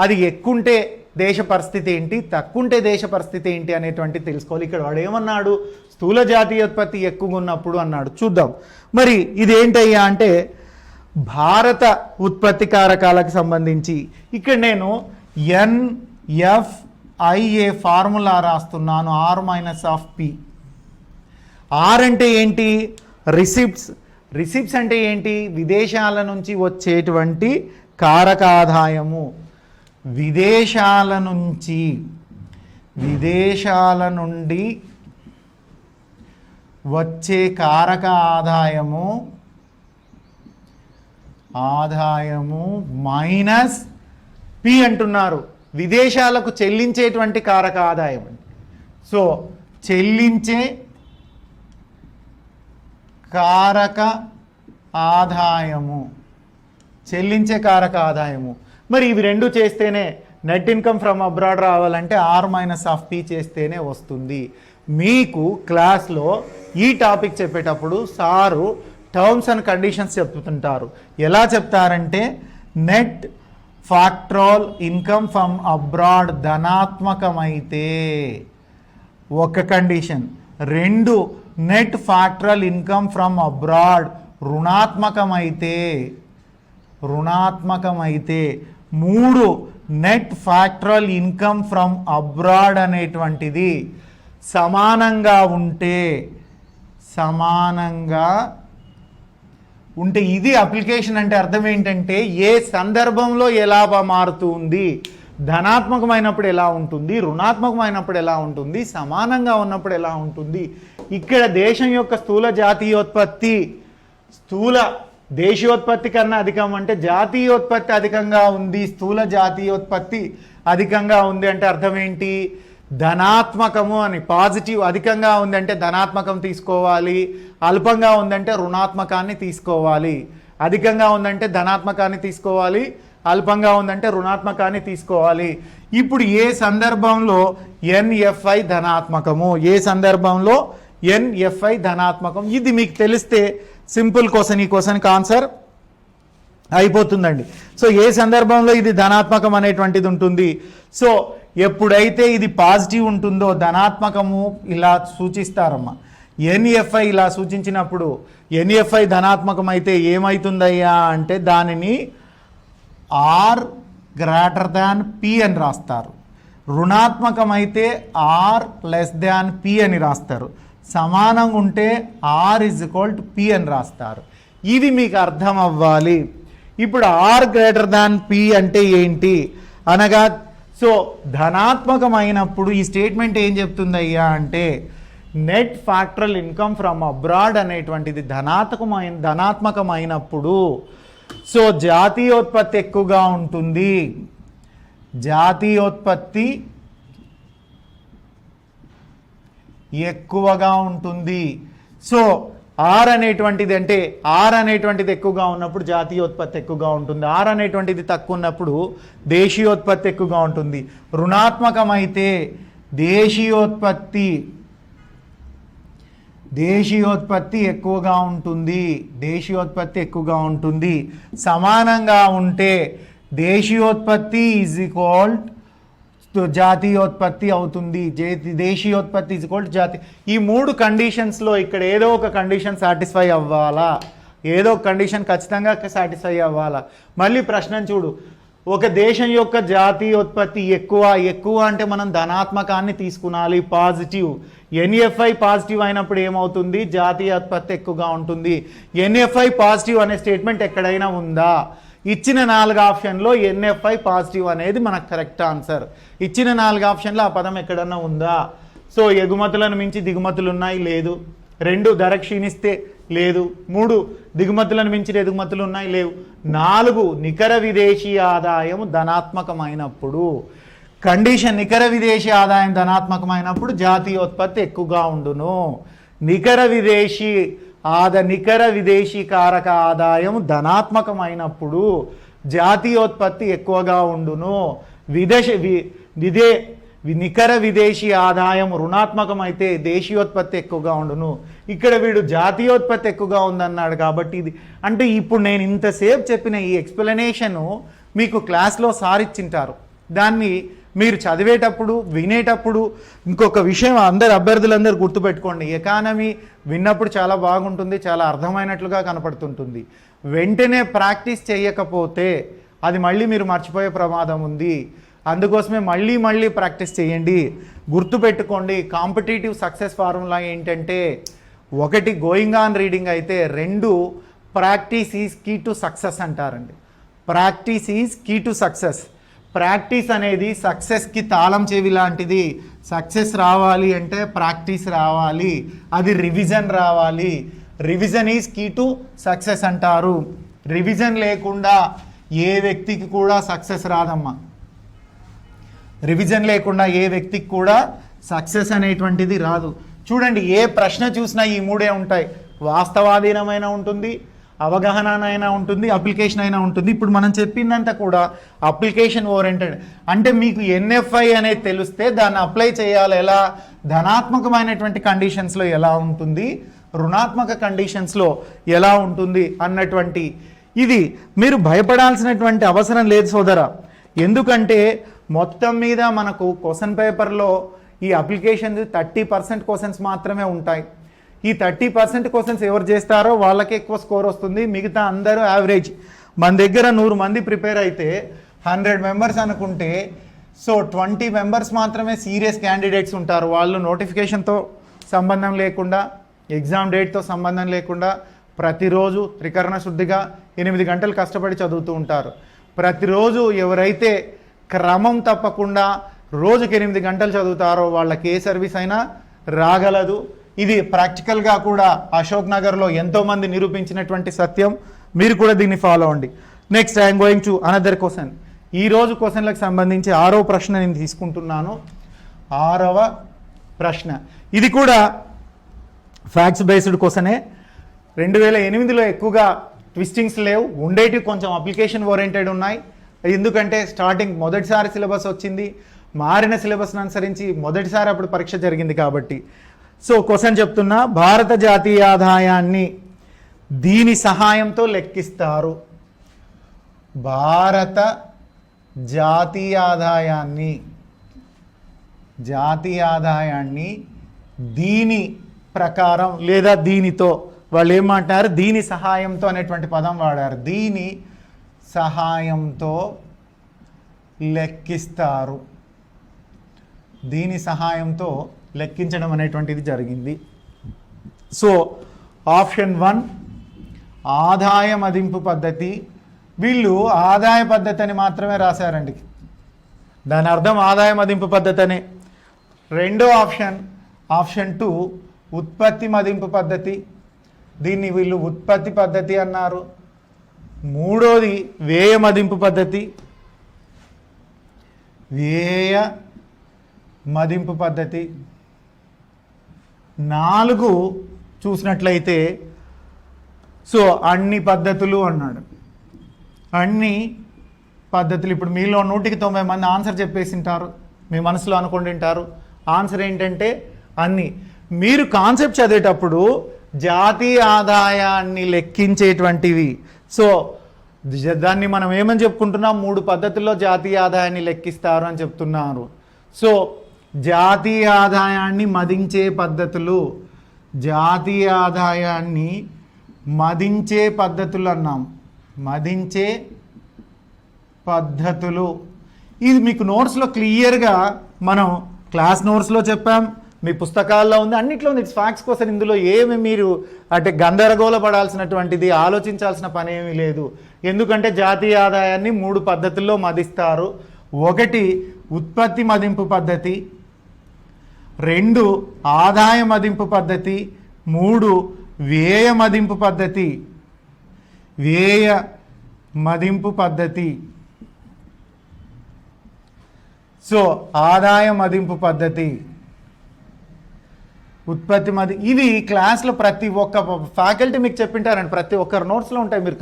అది ఎక్కుంటే దేశ పరిస్థితి ఏంటి, తక్కువంటే దేశ పరిస్థితి ఏంటి అనేటువంటి తెలుసుకోవాలి. ఇక్కడ వాడు ఏమన్నాడు? స్థూల జాతీయోత్పత్తి ఎక్కువగా ఉన్నప్పుడు అన్నాడు. చూద్దాం మరి ఇది ఏంటయ్యా అంటే భారత ఉత్పత్తి కారకాలకు సంబంధించి ఇక్కడ నేను ఎన్ఎఫ్ఐఏ ఫార్ములా రాస్తున్నాను, R minus of P. R అంటే ఏంటి? రిసిప్ట్స్. రిసిప్ట్స్ అంటే ఏంటి? విదేశాల నుంచి వచ్చేటువంటి కారక ఆదాయము. విదేశాల నుండి వచ్చే కారక ఆదాయము మైనస్ పి అంటున్నారు. విదేశాలకు చెల్లించేటువంటి కారక ఆదాయం. సో చెల్లించే కారక ఆదాయము, చెల్లించే కారక ఆదాయము. మరి ఇవి రెండు చేస్తేనే నెట్ ఇన్కమ్ ఫ్రమ్ అబ్రాడ్ రావాలంటే ఆర్ మైనస్ ఆఫ్ పి చేస్తేనే వస్తుంది. మీకు క్లాస్లో ఈ టాపిక్ చెప్పేటప్పుడు సారు టర్మ్స్ అండ్ కండిషన్స్ చెప్తుంటారు. ఎలా చెప్తారంటే net factoral income from abroad ధనాత్మకమైతే ఒక కండిషన్, రెండు net factoral income from abroad రుణాత్మకమైతే, మూడు net factoral income from abroad అనేటువంటిది సమానంగా ఉంటే ఇది అప్లికేషన్. అంటే అర్థం ఏంటంటే ఏ సందర్భంలో ఎలా మారుతుంది, ధనాత్మకమైనప్పుడు ఎలా ఉంటుంది, రుణాత్మకమైనప్పుడు ఎలా ఉంటుంది, సమానంగా ఉన్నప్పుడు ఎలా ఉంటుంది. ఇక్కడ దేశం యొక్క స్థూల జాతీయోత్పత్తి స్థూల దేశీయోత్పత్తి కన్నా అధికం అంటే జాతీయోత్పత్తి అధికంగా ఉంది, స్థూల జాతీయోత్పత్తి అధికంగా ఉంది అంటే అర్థం ఏంటి? ధనాత్మకము అని. పాజిటివ్ అధికంగా ఉందంటే ధనాత్మకం తీసుకోవాలి, అల్పంగా ఉందంటే రుణాత్మకాన్ని తీసుకోవాలి. అధికంగా ఉందంటే ధనాత్మకాన్ని తీసుకోవాలి, అల్పంగా ఉందంటే రుణాత్మకాన్ని తీసుకోవాలి. ఇప్పుడు ఏ సందర్భంలో ఎన్ఎఫ్ఐ ధనాత్మకము, ఏ సందర్భంలో ఎన్ఎఫ్ఐ ధనాత్మకం, ఇది మీకు తెలిస్తే సింపుల్ క్వశ్చన్, ఈ క్వశ్చన్కి ఆన్సర్ అయిపోతుందండి. సో ఏ సందర్భంలో ఇది ధనాత్మకం అనేటువంటిది ఉంటుంది. సో ఎప్పుడైతే ఇది పాజిటివ్ ఉంటుందో ధనాత్మకము ఇలా సూచిస్తారమ్మా. ఎన్ఎఫ్ఐ ఇలా సూచించినప్పుడు ఎన్ఎఫ్ఐ ధనాత్మకం అయితే ఏమవుతుందయ్యా అంటే దానిని ఆర్ గ్రేటర్ దాన్ పి అని రాస్తారు. రుణాత్మకం అయితే ఆర్ లెస్ దాన్ పి అని రాస్తారు. సమానంగా ఉంటే R is equal to P అని రాస్తారు. ఇది మీకు అర్థం అవ్వాలి. ఇప్పుడు ఆర్ గ్రేటర్ దాన్ పి అంటే ఏంటి అనగా, సో ధనాత్మకమైనప్పుడు ఈ స్టేట్మెంట్ ఏం చెప్తుందయ్యా అంటే net factoral income from abroad అనేటువంటిది ధనాత్మకమైనప్పుడు సో జాతీయోత్పత్తి ఎక్కువగా ఉంటుంది. జాతీయోత్పత్తి ఎక్కువగా ఉంటుంది. సో ఆర్ అనేటువంటిది అంటే ఆర్ అనేటువంటిది ఎక్కువగా ఉన్నప్పుడు జాతీయోత్పత్తి ఎక్కువగా ఉంటుంది. ఆర్ అనేటువంటిది తక్కువ ఉన్నప్పుడు దేశీయోత్పత్తి ఎక్కువగా ఉంటుంది. రుణాత్మకమైతే దేశీయోత్పత్తి ఎక్కువగా ఉంటుంది. దేశీయోత్పత్తి ఎక్కువగా ఉంటుంది. సమానంగా ఉంటే దేశీయోత్పత్తి ఈజ్ ఈక్వల్ జాతీయోత్పత్తి అవుతుంది. దేశీయోత్పత్తి ఈజ్ ఈక్వల్ ఈ 3 కండిషన్స్లో ఇక్కడ ఏదో ఒక కండిషన్ సాటిస్ఫై అవ్వాలా, ఏదో ఒక కండిషన్ ఖచ్చితంగా సాటిస్ఫై అవ్వాలా. మళ్ళీ ప్రశ్న చూడు, ఒక దేశం యొక్క జాతీయోత్పత్తి ఎక్కువ అంటే మనం ధనాత్మకాన్ని తీసుకునాలి, పాజిటివ్. ఎన్ఎఫ్ఐ పాజిటివ్ అయినప్పుడు ఏమవుతుంది, జాతీయోత్పత్తి ఎక్కువగా ఉంటుంది. ఎన్ఎఫ్ఐ పాజిటివ్ అనే స్టేట్మెంట్ ఎక్కడైనా ఉందా? ఇచ్చిన 4 ఆప్షన్లో ఎన్ఎఫ్ఐ పాజిటివ్ అనేది మనకు కరెక్ట్ ఆన్సర్. ఇచ్చిన 4 ఆప్షన్లో ఆ పదం ఎక్కడన్నా ఉందా? సో ఎగుమతులను మించి దిగుమతులు ఉన్నాయి, లేదు. 2 ధర క్షీణిస్తే, లేదు. 3 దిగుమతులను మించిన ఎగుమతులు ఉన్నాయి, లేవు. 4 నికర విదేశీ ఆదాయం ధనాత్మకమైనప్పుడు, కండిషన్ నికర విదేశీ ఆదాయం ధనాత్మకమైనప్పుడు జాతీయోత్పత్తి ఎక్కువగా ఉండును. నికర విదేశీ కారక ఆదాయం ధనాత్మకమైనప్పుడు జాతీయోత్పత్తి ఎక్కువగా ఉండును. నికర విదేశీ ఆదాయం రుణాత్మకమైతే దేశీయోత్పత్తి ఎక్కువగా ఉండును. ఇక్కడ వీడు జాతీయోత్పత్తి ఎక్కువగా ఉందన్నాడు కాబట్టి ఇది అంటే ఇప్పుడు నేను ఇంతసేపు చెప్పిన ఈ ఎక్స్ప్లెనేషను మీకు క్లాస్లో సారిచ్చింటారు. దాన్ని మీరు చదివేటప్పుడు వినేటప్పుడు ఇంకొక విషయం అభ్యర్థులందరూ గుర్తుపెట్టుకోండి, ఎకానమీ విన్నప్పుడు చాలా బాగుంటుంది, చాలా అర్థమైనట్లుగా కనపడుతుంటుంది. వెంటనే ప్రాక్టీస్ చేయకపోతే అది మళ్ళీ మీరు మర్చిపోయే ప్రమాదం ఉంది. అందుకోసమే మళ్ళీ ప్రాక్టీస్ చేయండి. గుర్తుపెట్టుకోండి, కాంపిటేటివ్ సక్సెస్ ఫార్ములా ఏంటంటే 1 గోయింగ్ ఆన్ రీడింగ్ అయితే, 2 practice is key to success అంటారండి. Practice is key to success. Practice అనేది సక్సెస్కి తాళం చెవి లాంటిది. సక్సెస్ రావాలి అంటే ప్రాక్టీస్ రావాలి, అది రివిజన్ రావాలి. Revision is key to success అంటారు. రివిజన్ లేకుండా ఏ వ్యక్తికి కూడా సక్సెస్ రాదమ్మా. రివిజన్ లేకుండా ఏ వ్యక్తికి కూడా సక్సెస్ అనేటువంటిది రాదు. చూడండి, ఏ ప్రశ్న చూసినా ఈ 3 ఉంటాయి. వాస్తవాధీనమైన ఉంటుంది, అవగాహన అయినా ఉంటుంది, అప్లికేషన్ అయినా ఉంటుంది. ఇప్పుడు మనం చెప్పిందంతా కూడా అప్లికేషన్ ఓరియంటెడ్. అంటే మీకు ఎన్ఎఫ్ఐ అనేది తెలిస్తే దాన్ని అప్లై చేయాలి ఎలా, ధనాత్మకమైనటువంటి కండిషన్స్లో ఎలా ఉంటుంది, రుణాత్మక కండిషన్స్లో ఎలా ఉంటుంది అన్నటువంటి ఇది మీరు భయపడాల్సినటువంటి అవసరం లేదు సోదరా. ఎందుకంటే మొత్తం మీద మనకు క్వశ్చన్ పేపర్లో ఈ అప్లికేషన్ 30% క్వశ్చన్స్ మాత్రమే ఉంటాయి. ఈ 30% క్వశ్చన్స్ ఎవరు చేస్తారో వాళ్ళకే ఎక్కువ స్కోర్ వస్తుంది, మిగతా అందరూ యావరేజ్. మన దగ్గర 100 మంది ప్రిపేర్ అయితే 100 మెంబర్స్ అనుకుంటే సో 20 మెంబర్స్ మాత్రమే సీరియస్ క్యాండిడేట్స్ ఉంటారు. వాళ్ళు నోటిఫికేషన్తో సంబంధం లేకుండా, ఎగ్జామ్ డేట్తో సంబంధం లేకుండా ప్రతిరోజు త్రికరణ శుద్ధిగా 8 గంటలు కష్టపడి చదువుతూ ఉంటారు. ప్రతిరోజు ఎవరైతే క్రమం తప్పకుండా రోజుకి 8 గంటలు చదువుతారో వాళ్ళకి ఏ సర్వీస్ అయినా రాగలదు. ఇది ప్రాక్టికల్గా కూడా అశోక్ నగర్లో ఎంతోమంది నిరూపించినటువంటి సత్యం. మీరు కూడా దీన్ని ఫాలో అవ్వండి. Next I'm going to another question. ఈరోజు క్వశ్చన్లకు సంబంధించి 6వ ప్రశ్న నేను తీసుకుంటున్నాను. 6వ ప్రశ్న ఇది కూడా ఫ్యాక్ట్స్ బేస్డ్ క్వశ్చనే. 2008లో ఎక్కువగా ట్విస్టింగ్స్ లేవు, ఉండేటివి కొంచెం అప్లికేషన్ ఓరియంటెడ్ ఉన్నాయి. ఎందుకంటే స్టార్టింగ్ మొదటిసారి సిలబస్ వచ్చింది, మారిన సిలబస్ను అనుసరించి మొదటిసారి అప్పుడు పరీక్ష జరిగింది కాబట్టి. సో క్వశ్చన్ చెప్తున్నా, భారత జాతీయ ఆదాయాన్ని దీని సహాయంతో లెక్కిస్తారు. భారత జాతీయ ఆదాయాన్ని దీని ప్రకారం లేదా దీనితో, వాళ్ళు ఏమంటారు, దీని సహాయంతో అనేటువంటి పదం వాడారు. దీని సహాయంతో లెక్కిస్తారు. దీని సహాయంతో లెక్కించడం అనేటువంటిది జరిగింది. సో ఆప్షన్ 1 ఆదాయ మదింపు పద్ధతి. వీళ్ళు ఆదాయ పద్ధతి అని మాత్రమే రాశారండి, దాని అర్థం ఆదాయ మదింపు పద్ధతి అనే. రెండో ఆప్షన్ 2 ఉత్పత్తి మదింపు పద్ధతి, దీన్ని వీళ్ళు ఉత్పత్తి పద్ధతి అన్నారు. మూడోది వ్యయ మదింపు పద్ధతి, వ్యయ మదింపు పద్ధతి. 4 చూసినట్లయితే సో అన్ని పద్ధతులు అన్నాడు. అన్ని పద్ధతులు. ఇప్పుడు మీలో 190 మంది ఆన్సర్ చెప్పేసి ఉంటారు, మీ మనసులో అనుకుంటూ ఉంటారు. ఆన్సర్ ఏంటంటే అన్ని. మీరు కాన్సెప్ట్ చదివేటప్పుడు జాతీయ ఆదాయాన్ని లెక్కించేటువంటివి. సో దాన్ని మనం ఏమని చెప్పుకుంటున్నాం, 3 పద్ధతుల్లో జాతీయ ఆదాయాన్ని లెక్కిస్తారు అని చెప్తున్నారు. సో జాతీయ ఆదాయాన్ని మదించే పద్ధతులు, జాతీయ ఆదాయాన్ని మదించే పద్ధతులు అన్నాం. మదించే పద్ధతులు ఇది మీకు నోట్స్లో క్లియర్గా మనం క్లాస్ నోట్స్లో చెప్పాం, మీ పుస్తకాల్లో ఉంది, అన్నిట్లో ఉంది. ఇట్స్ ఫ్యాక్ట్స్ కోసం ఇందులో ఏమి మీరు అంటే గందరగోళ పడాల్సినటువంటిది ఆలోచించాల్సిన పని ఏమీ లేదు. ఎందుకంటే జాతీయ ఆదాయాన్ని 3 పద్ధతుల్లో మదిస్తారు. 1 ఉత్పత్తి మదింపు పద్ధతి, 2 ఆదాయ మదింపు పద్ధతి, 3 వ్యయ మదింపు పద్ధతి. వ్యయ మదింపు పద్ధతి. సో ఆదాయ మదింపు పద్ధతి, ఉత్పత్తి ఇవి క్లాస్లో ప్రతి ఒక్క ఫ్యాకల్టీ మీకు చెప్పింటారండి, ప్రతి ఒక్కరు నోట్స్లో ఉంటాయి. మీరు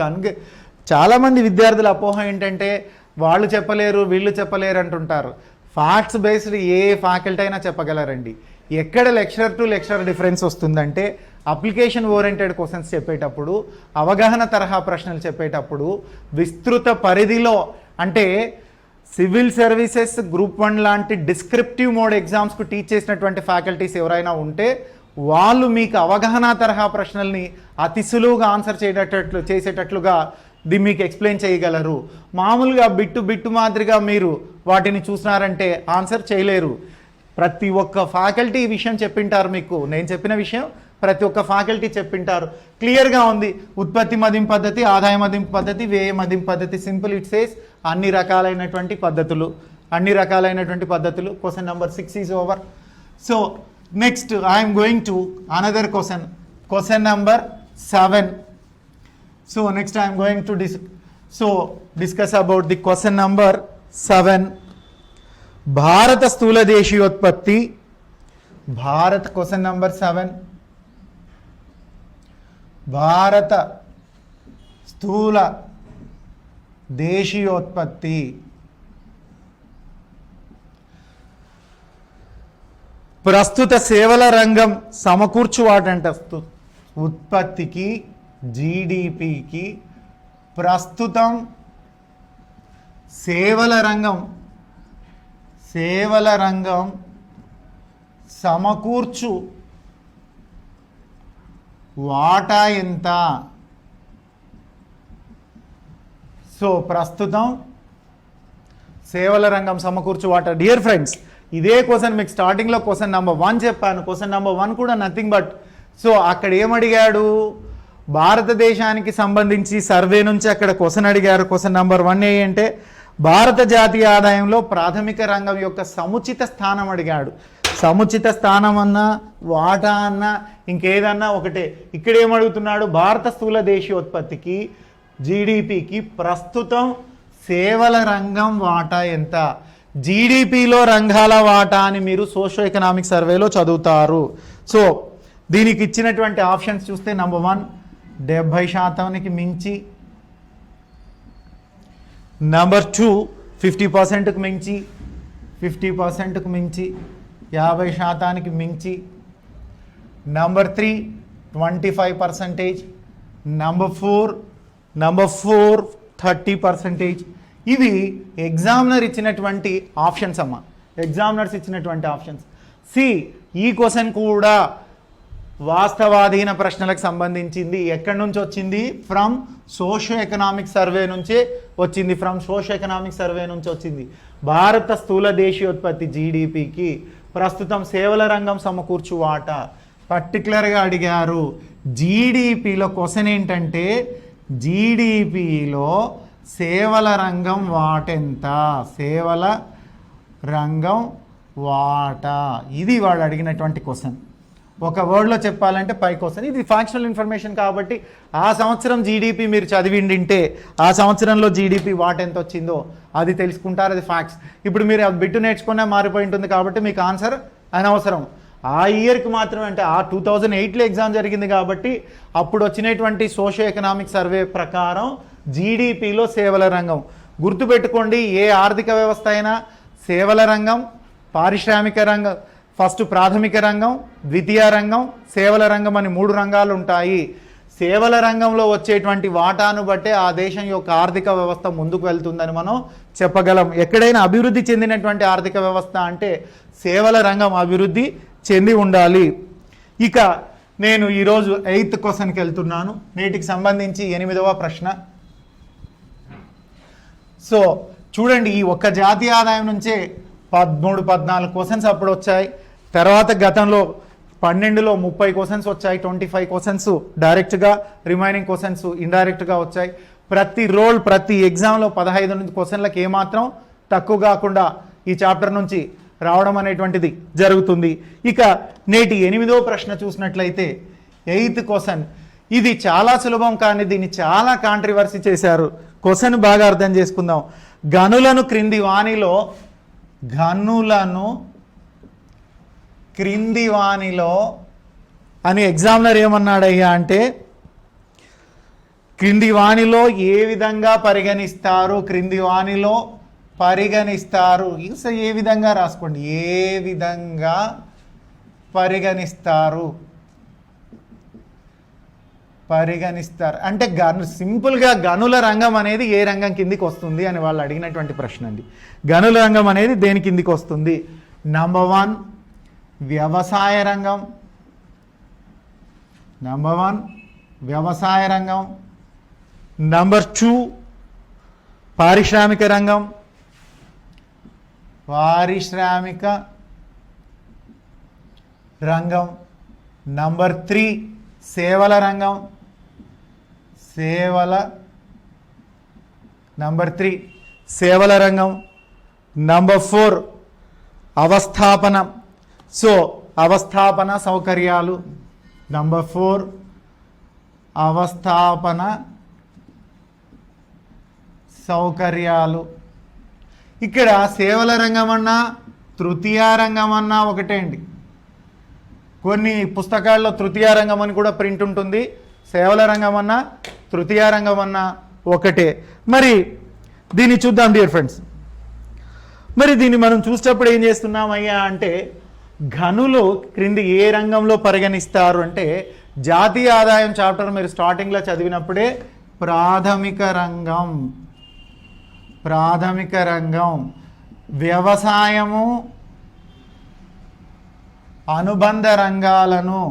చాలామంది విద్యార్థుల అపోహ ఏంటంటే వాళ్ళు చెప్పలేరు వీళ్ళు చెప్పలేరు అంటుంటారు. ఫ్యాక్ట్స్ బేస్డ్ ఏ ఫ్యాకల్టీ అయినా చెప్పగలరండి. ఎక్కడ లెక్చరర్ టు లెక్చరర్ డిఫరెన్స్ వస్తుందంటే అప్లికేషన్ ఓరియంటెడ్ క్వశ్చన్స్ చెప్పేటప్పుడు, అవగాహన తరహా ప్రశ్నలు చెప్పేటప్పుడు విస్తృత పరిధిలో అంటే సివిల్ సర్వీసెస్ గ్రూప్ 1 లాంటి డిస్క్రిప్టివ్ మోడ్ ఎగ్జామ్స్కు టీచ్ చేసినటువంటి ఫ్యాకల్టీస్ ఎవరైనా ఉంటే వాళ్ళు మీకు అవగాహన తరహా ప్రశ్నల్ని అతి సులువుగా ఆన్సర్ చేసేటట్లుగా మీకు ఎక్స్ప్లెయిన్ చేయగలరు. మామూలుగా బిట్టు మాదిరిగా మీరు వాటిని చూసినారంటే ఆన్సర్ చేయలేరు. ప్రతి ఒక్క ఫ్యాకల్టీ ఈ విషయం చెప్పింటారు మీకు. నేను చెప్పిన విషయం ప్రతి ఒక్క ఫ్యాకల్టీ చెప్పింటారు. క్లియర్గా ఉంది. ఉత్పత్తి మదింపు పద్ధతి, ఆదాయ మదింపు పద్ధతి, వ్యయ మదింపు పద్ధతి. సింపుల్ ఇట్ సేస్ అన్ని రకాలైనటువంటి పద్ధతులు. Question number 6 is over. So next I'm going to another question number 7. So next I am going to discuss about the question number 7. భారత స్థూల దేశీయోత్పత్తి. Question number 7. భారత స్థూల దేశీయోత్పత్తి. ప్రస్తుత సేవల రంగం సమకూర్చువాటంట ఉత్పత్తికి జీడిపికి ప్రస్తుతం సేవల రంగం సమకూర్చు వాటా ఎంత? సో ప్రస్తుతం సేవల రంగం సమకూర్చు వాటా. డియర్ ఫ్రెండ్స్, ఇదే క్వశ్చన్ మీకు స్టార్టింగ్లో క్వశ్చన్ నెంబర్ 1 చెప్పాను. క్వశ్చన్ నెంబర్ 1 కూడా నథింగ్ బట్ సో అక్కడ ఏమడిగాడు, భారతదేశానికి సంబంధించి సర్వే నుంచి అక్కడ క్వశ్చన్ అడిగారు. క్వశ్చన్ నెంబర్ 1 ఏంటంటే భారత జాతీయ ఆదాయంలో ప్రాథమిక రంగం యొక్క సముచిత స్థానం అడిగాడు. సముచిత స్థానం అన్నా వాటా అన్నా ఇంకేదన్నా ఒకటే. ఇక్కడ ఏమడుగుతున్నాడు, భారత స్థూల దేశీయోత్పత్తికి జీడిపికి ప్రస్తుతం సేవల రంగం వాటా ఎంత? జీడిపిలో రంగాల వాటా అని మీరు సోషో ఎకనామిక్ సర్వేలో చదువుతారు. సో దీనికి ఇచ్చినటువంటి ఆప్షన్స్ చూస్తే నెంబర్ 1 70% మించి, నెంబర్ 2 50%కు మించి, 50%కు మించి, 50% మించి, నెంబర్ 3 25%, నెంబర్ 4 30%. ఇవి ఎగ్జామినర్ ఇచ్చినటువంటి ఆప్షన్స్ అమ్మా, ఎగ్జామినర్స్ ఇచ్చినటువంటి ఆప్షన్స్. ఈ క్వశ్చన్ కూడా వాస్తవాధీన ప్రశ్నలకు సంబంధించింది. ఎక్కడి నుంచి వచ్చింది? ఫ్రమ్ సోషో ఎకనామిక్ సర్వే నుంచే వచ్చింది. భారత స్థూల దేశీయోత్పత్తి జీడిపికి ప్రస్తుతం సేవల రంగం సమకూర్చు వాటా పర్టికులర్గా అడిగారు. జీడిపిలో క్వశ్చన్ ఏంటంటే జీడిపిలో సేవల రంగం వాటెంత, సేవల రంగం వాటా, ఇది వాడు అడిగినటువంటి క్వశ్చన్. ఒక వర్డ్లో చెప్పాలంటే పై క్వశ్చన్. ఇది ఫ్యాక్షనల్ ఇన్ఫర్మేషన్ కాబట్టి ఆ సంవత్సరం జీడిపి మీరు చదివిండింటే ఆ సంవత్సరంలో జీడిపి వాట్ ఎంత వచ్చిందో అది తెలుసుకుంటారు, అది ఫ్యాక్ట్స్. ఇప్పుడు మీరు అది బిట్టు నేర్చుకునే మారిపోయి ఉంటుంది కాబట్టి మీకు ఆన్సర్ అనవసరం. ఆ ఇయర్కి మాత్రమే, అంటే ఆ 2008లో ఎగ్జామ్ జరిగింది కాబట్టి అప్పుడు వచ్చినటువంటి సోషియో ఎకనామిక్ సర్వే ప్రకారం జీడిపిలో సేవల రంగం. గుర్తుపెట్టుకోండి, ఏ ఆర్థిక వ్యవస్థ అయినా సేవల రంగం, పారిశ్రామిక రంగం, ఫస్ట్ ప్రాథమిక రంగం, ద్వితీయ రంగం, సేవల రంగం అని 3 రంగాలు ఉంటాయి. సేవల రంగంలో వచ్చేటువంటి వాటాను బట్టే ఆ దేశం యొక్క ఆర్థిక వ్యవస్థ ముందుకు వెళ్తుందని మనం చెప్పగలం. ఎక్కడైనా అభివృద్ధి చెందినటువంటి ఆర్థిక వ్యవస్థ అంటే సేవల రంగం అభివృద్ధి చెంది ఉండాలి. ఇక నేను ఈరోజు 8th క్వశ్చన్కి వెళ్తున్నాను. నేటికి సంబంధించి 8వ ప్రశ్న. సో చూడండి, ఈ ఒక్క జాతీయ ఆదాయం నుంచే 13-14 క్వశ్చన్స్ అప్పుడు వచ్చాయి. తర్వాత గతంలో 12లో 30 క్వశ్చన్స్ వచ్చాయి, 25 క్వశ్చన్స్ డైరెక్ట్గా, రిమైనింగ్ క్వశ్చన్స్ ఇండైరెక్ట్గా వచ్చాయి. ప్రతి ఎగ్జామ్లో 15 క్వశ్చన్లకు ఏమాత్రం తక్కువ కాకుండా ఈ చాప్టర్ నుంచి రావడం అనేటువంటిది జరుగుతుంది. ఇక నేటి 8వ ప్రశ్న చూసినట్లయితే 8th క్వశ్చన్. ఇది చాలా సులభం కానీ దీన్ని చాలా కాంట్రవర్సీ చేశారు. క్వశ్చన్ బాగా అర్థం చేసుకుందాం. గనులను క్రింది వానిలో అని ఎగ్జామినర్ ఏమన్నాడయ్యా అంటే క్రింది వానిలో ఏ విధంగా పరిగణిస్తారు, క్రింది వానిలో పరిగణిస్తారు. ఏ విధంగా రాసుకోండి, ఏ విధంగా పరిగణిస్తారు అంటే సింపుల్గా గనుల రంగం అనేది ఏ రంగం కిందికి వస్తుంది అని వాళ్ళు అడిగినటువంటి ప్రశ్న అండి. గనుల రంగం అనేది దేని కిందికి వస్తుంది? నంబర్ 1 వ్యవసాయ రంగం, నంబర్ 2 పారిశ్రామిక రంగం, నంబర్ 3 సేవల రంగం, నంబర్ 4 అవస్థాపన, అవస్థాపన సౌకర్యాలు, నంబర్ 4 అవస్థాపన సౌకర్యాలు. ఇక్కడ సేవల రంగం అన్నా తృతీయ రంగం అన్నా ఒకటే అండి. కొన్ని పుస్తకాల్లో తృతీయ రంగం అని కూడా ప్రింట్ ఉంటుంది. సేవల రంగం అన్నా తృతీయ రంగం అన్నా ఒకటే. మరి దీన్ని చూద్దాం డియర్ ఫ్రెండ్స్. మరి దీన్ని మనం చూసేటప్పుడు ఏం చేస్తున్నామయ్యా అంటే గనులు క్రింది ఏ రంగంలో పరిగణిస్తారు అంటే జాతీయ ఆదాయం చాప్టర్ మీరు స్టార్టింగ్లో చదివినప్పుడే ప్రాథమిక రంగం, వ్యవసాయము, అనుబంధ రంగాలను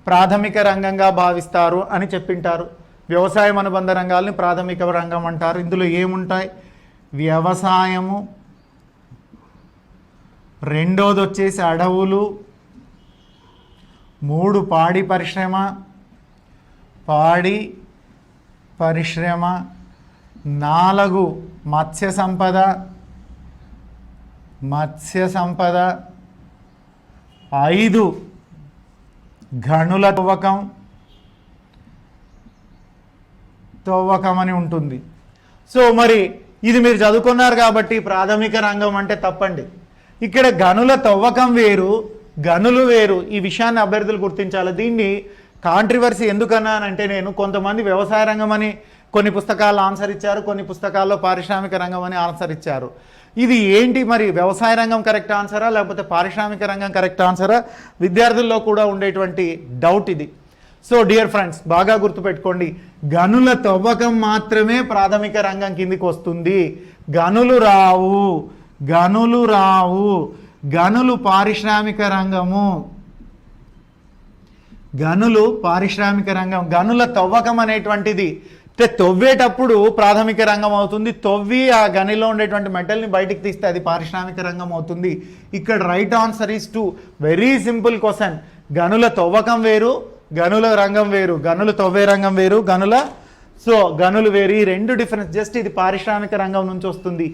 ప్రాథమిక రంగంగా భావిస్తారు అని చెప్పింటారు. వ్యవసాయం అనుబంధ రంగాలని ప్రాథమిక రంగం అంటారు. ఇందులో ఏముంటాయి? వ్యవసాయము, రెండోది వచ్చేసి అడవులు, 3 పాడి పరిశ్రమ, 4 మత్స్య సంపద, 5 గనుల తవ్వకం అని ఉంటుంది. సో మరి ఇది మీరు చదువుకున్నారు కాబట్టి ప్రాథమిక రంగం అంటే తప్పండి. ఇక్కడ గనుల తవ్వకం వేరు, గనులు వేరు. ఈ విషయాన్ని అభ్యర్థులు గుర్తించాలి. దీన్ని కాంట్రవర్సీ ఎందుకన్నానంటే నేను కొంతమంది వ్యవసాయ రంగం అని కొన్ని పుస్తకాల్లో ఆన్సర్ ఇచ్చారు, కొన్ని పుస్తకాల్లో పారిశ్రామిక రంగం అని ఆన్సర్ ఇచ్చారు. ఇది ఏంటి మరి? వ్యవసాయ రంగం కరెక్ట్ ఆన్సరా లేకపోతే పారిశ్రామిక రంగం కరెక్ట్ ఆన్సరా? విద్యార్థుల్లో కూడా ఉండేటువంటి డౌట్ ఇది. సో డియర్ ఫ్రెండ్స్ బాగా గుర్తుపెట్టుకోండి, గనుల తవ్వకం మాత్రమే ప్రాథమిక రంగం కిందికి వస్తుంది. గనులు రావు. గనులు పారిశ్రామిక రంగం. గనుల తవ్వకం అనేటువంటిది అంటే తవ్వేటప్పుడు ప్రాథమిక రంగం అవుతుంది, తవ్వి ఆ గనిలో ఉండేటువంటి మెటల్ని బయటికి తీస్తే అది పారిశ్రామిక రంగం అవుతుంది. ఇక్కడ right answer is to very simple question. గనుల తవ్వకం వేరు, గనుల రంగం వేరు, గనులు తవ్వే రంగం వేరు, గనులు వేరు. ఈ రెండు డిఫరెన్స్, జస్ట్ ఇది పారిశ్రామిక రంగం నుంచి వస్తుంది.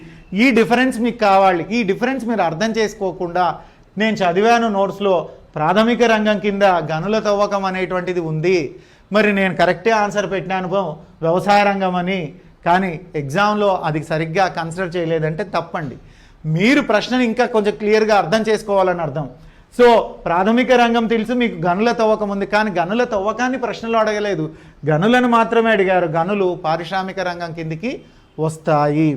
ఈ డిఫరెన్స్ మీకు కావాలి. ఈ డిఫరెన్స్ మీరు అర్థం చేసుకోకుండా నేను చదివాను నోట్స్లో ప్రాథమిక రంగం కింద గనుల తవ్వకం అనేటువంటిది ఉంది, మరి నేను కరెక్టే ఆన్సర్ పెట్టినాను వ్యవసాయ రంగం అని, కానీ ఎగ్జామ్లో అది సరిగ్గా కన్సిడర్ చేయలేదంటే తప్పండి. మీరు ప్రశ్నని ఇంకా కొంచెం క్లియర్గా అర్థం చేసుకోవాలని అర్థం. సో ప్రాథమిక రంగం తెలుసు మీకు, గనుల తవ్వకం ఉంది, కానీ గనుల తవ్వకాన్ని ప్రశ్నలో అడగలేదు, గనులను మాత్రమే అడిగారు. గనులు పారిశ్రామిక రంగం కిందికి వస్తాయి.